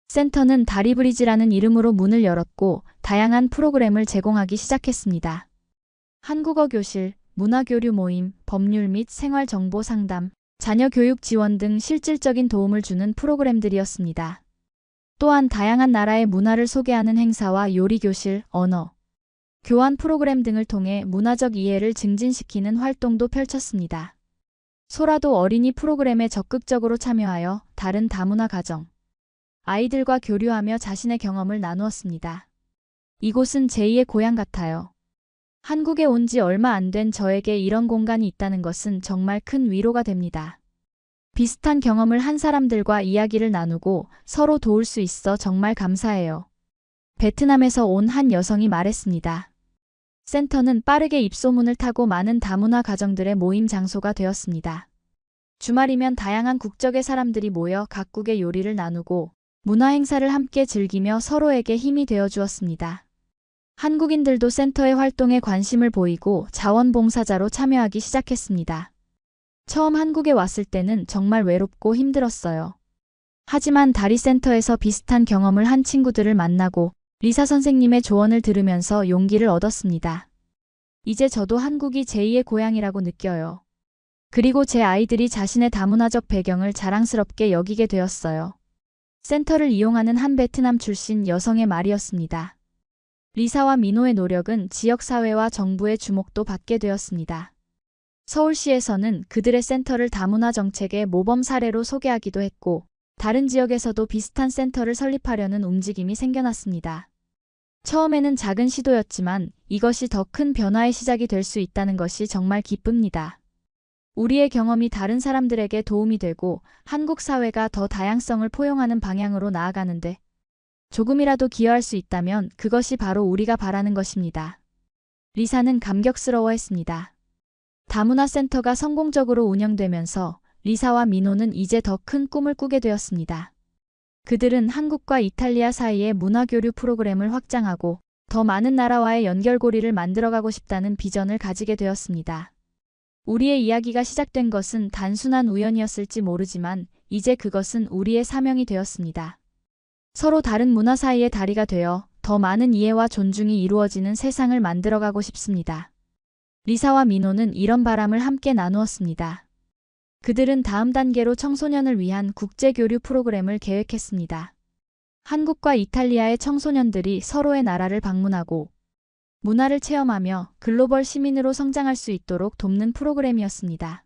센터는 다리브리지라는 이름으로 문을 열었고 다양한 프로그램을 제공하기 시작했습니다. 한국어 교실, 문화교류 모임, 법률 및 생활정보 상담, 자녀 교육 지원 등 실질적인 도움을 주는 프로그램들이었습니다. 또한 다양한 나라의 문화를 소개하는 행사와 요리교실, 언어, 교환 프로그램 등을 통해 문화적 이해를 증진시키는 활동도 펼쳤습니다. 소라도 어린이 프로그램에 적극적으로 참여하여 다른 다문화 가정, 아이들과 교류하며 자신의 경험을 나누었습니다. 이곳은 제2의 고향 같아요. 한국에 온 지 얼마 안 된 저에게 이런 공간이 있다는 것은 정말 큰 위로가 됩니다. 비슷한 경험을 한 사람들과 이야기를 나누고 서로 도울 수 있어 정말 감사해요. 베트남에서 온 한 여성이 말했습니다. 센터는 빠르게 입소문을 타고 많은 다문화 가정들의 모임 장소가 되었습니다. 주말이면 다양한 국적의 사람들이 모여 각국의 요리를 나누고 문화 행사를 함께 즐기며 서로에게 힘이 되어 주었습니다. 한국인들도 센터의 활동에 관심을 보이고 자원봉사자로 참여하기 시작했습니다. 처음 한국에 왔을 때는 정말 외롭고 힘들었어요. 하지만 다리센터에서 비슷한 경험을 한 친구들을 만나고 리사 선생님의 조언을 들으면서 용기를 얻었습니다. 이제 저도 한국이 제2의 고향이라고 느껴요. 그리고 제 아이들이 자신의 다문화적 배경을 자랑스럽게 여기게 되었어요. 센터를 이용하는 한 베트남 출신 여성의 말이었습니다. 리사와 민호의 노력은 지역사회와 정부의 주목도 받게 되었습니다. 서울시에서는 그들의 센터를 다문화 정책의 모범 사례로 소개하기도 했고, 다른 지역에서도 비슷한 센터를 설립하려는 움직임이 생겨났습니다. 처음에는 작은 시도였지만 이것이 더 큰 변화의 시작이 될 수 있다는 것이 정말 기쁩니다. 우리의 경험이 다른 사람들에게 도움이 되고 한국 사회가 더 다양성을 포용하는 방향으로 나아가는데 조금이라도 기여할 수 있다면 그것이 바로 우리가 바라는 것입니다. 리사는 감격스러워했습니다. 다문화 센터가 성공적으로 운영되면서 리사와 민호는 이제 더 큰 꿈을 꾸게 되었습니다. 그들은 한국과 이탈리아 사이의 문화교류 프로그램을 확장하고 더 많은 나라와의 연결고리를 만들어가고 싶다는 비전을 가지게 되었습니다. 우리의 이야기가 시작된 것은 단순한 우연이었을지 모르지만 이제 그것은 우리의 사명이 되었습니다. 서로 다른 문화 사이의 다리가 되어 더 많은 이해와 존중이 이루어지는 세상을 만들어가고 싶습니다. 리사와 민호는 이런 바람을 함께 나누었습니다. 그들은 다음 단계로 청소년을 위한 국제교류 프로그램을 계획했습니다. 한국과 이탈리아의 청소년들이 서로의 나라를 방문하고 문화를 체험하며 글로벌 시민으로 성장할 수 있도록 돕는 프로그램이었습니다.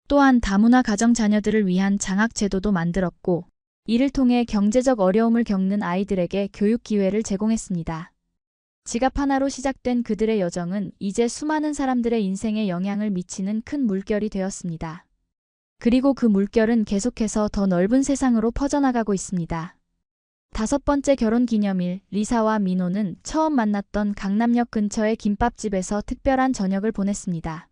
또한 다문화 가정 자녀들을 위한 장학 제도도 만들었고, 이를 통해 경제적 어려움을 겪는 아이들에게 교육 기회를 제공했습니다. 지갑 하나로 시작된 그들의 여정은 이제 수많은 사람들의 인생에 영향을 미치는 큰 물결이 되었습니다. 그리고 그 물결은 계속해서 더 넓은 세상으로 퍼져나가고 있습니다. 5번째 결혼 기념일, 리사와 민호는 처음 만났던 강남역 근처의 김밥집에서 특별한 저녁을 보냈습니다.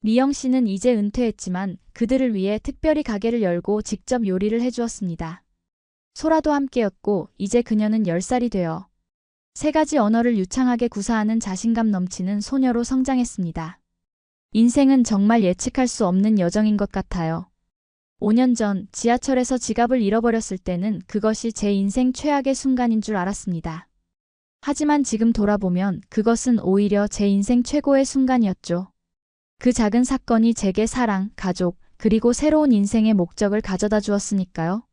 미영 씨는 이제 은퇴했지만 그들을 위해 특별히 가게를 열고 직접 요리를 해주었습니다. 소라도 함께였고 이제 그녀는 10살이 되어 3가지 언어를 유창하게 구사하는 자신감 넘치는 소녀로 성장했습니다. 인생은 정말 예측할 수 없는 여정인 것 같아요. 5년 전 지하철에서 지갑을 잃어버렸을 때는 그것이 제 인생 최악의 순간인 줄 알았습니다. 하지만 지금 돌아보면 그것은 오히려 제 인생 최고의 순간이었죠. 그 작은 사건이 제게 사랑, 가족, 그리고 새로운 인생의 목적을 가져다 주었으니까요.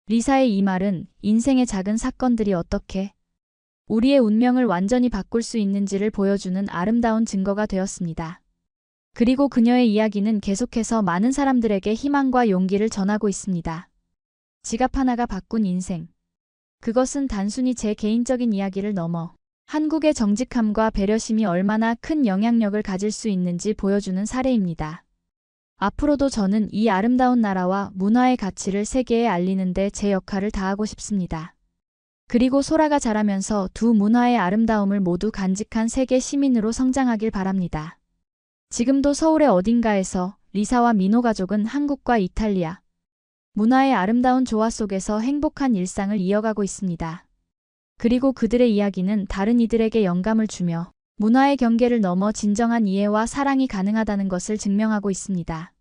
리사의 이 말은 인생의 작은 사건들이 어떻게 우리의 운명을 완전히 바꿀 수 있는지를 보여주는 아름다운 증거가 되었습니다. 그리고 그녀의 이야기는 계속해서 많은 사람들에게 희망과 용기를 전하고 있습니다. 지갑 하나가 바꾼 인생. 그것은 단순히 제 개인적인 이야기를 넘어 한국의 정직함과 배려심이 얼마나 큰 영향력을 가질 수 있는지 보여주는 사례입니다. 앞으로도 저는 이 아름다운 나라와 문화의 가치를 세계에 알리는 데 제 역할을 다하고 싶습니다. 그리고 소라가 자라면서 두 문화의 아름다움을 모두 간직한 세계 시민으로 성장하길 바랍니다. 지금도 서울의 어딘가에서 리사와 민호 가족은 한국과 이탈리아 문화의 아름다운 조화 속에서 행복한 일상을 이어가고 있습니다. 그리고 그들의 이야기는 다른 이들에게 영감을 주며 문화의 경계를 넘어 진정한 이해와 사랑이 가능하다는 것을 증명하고 있습니다.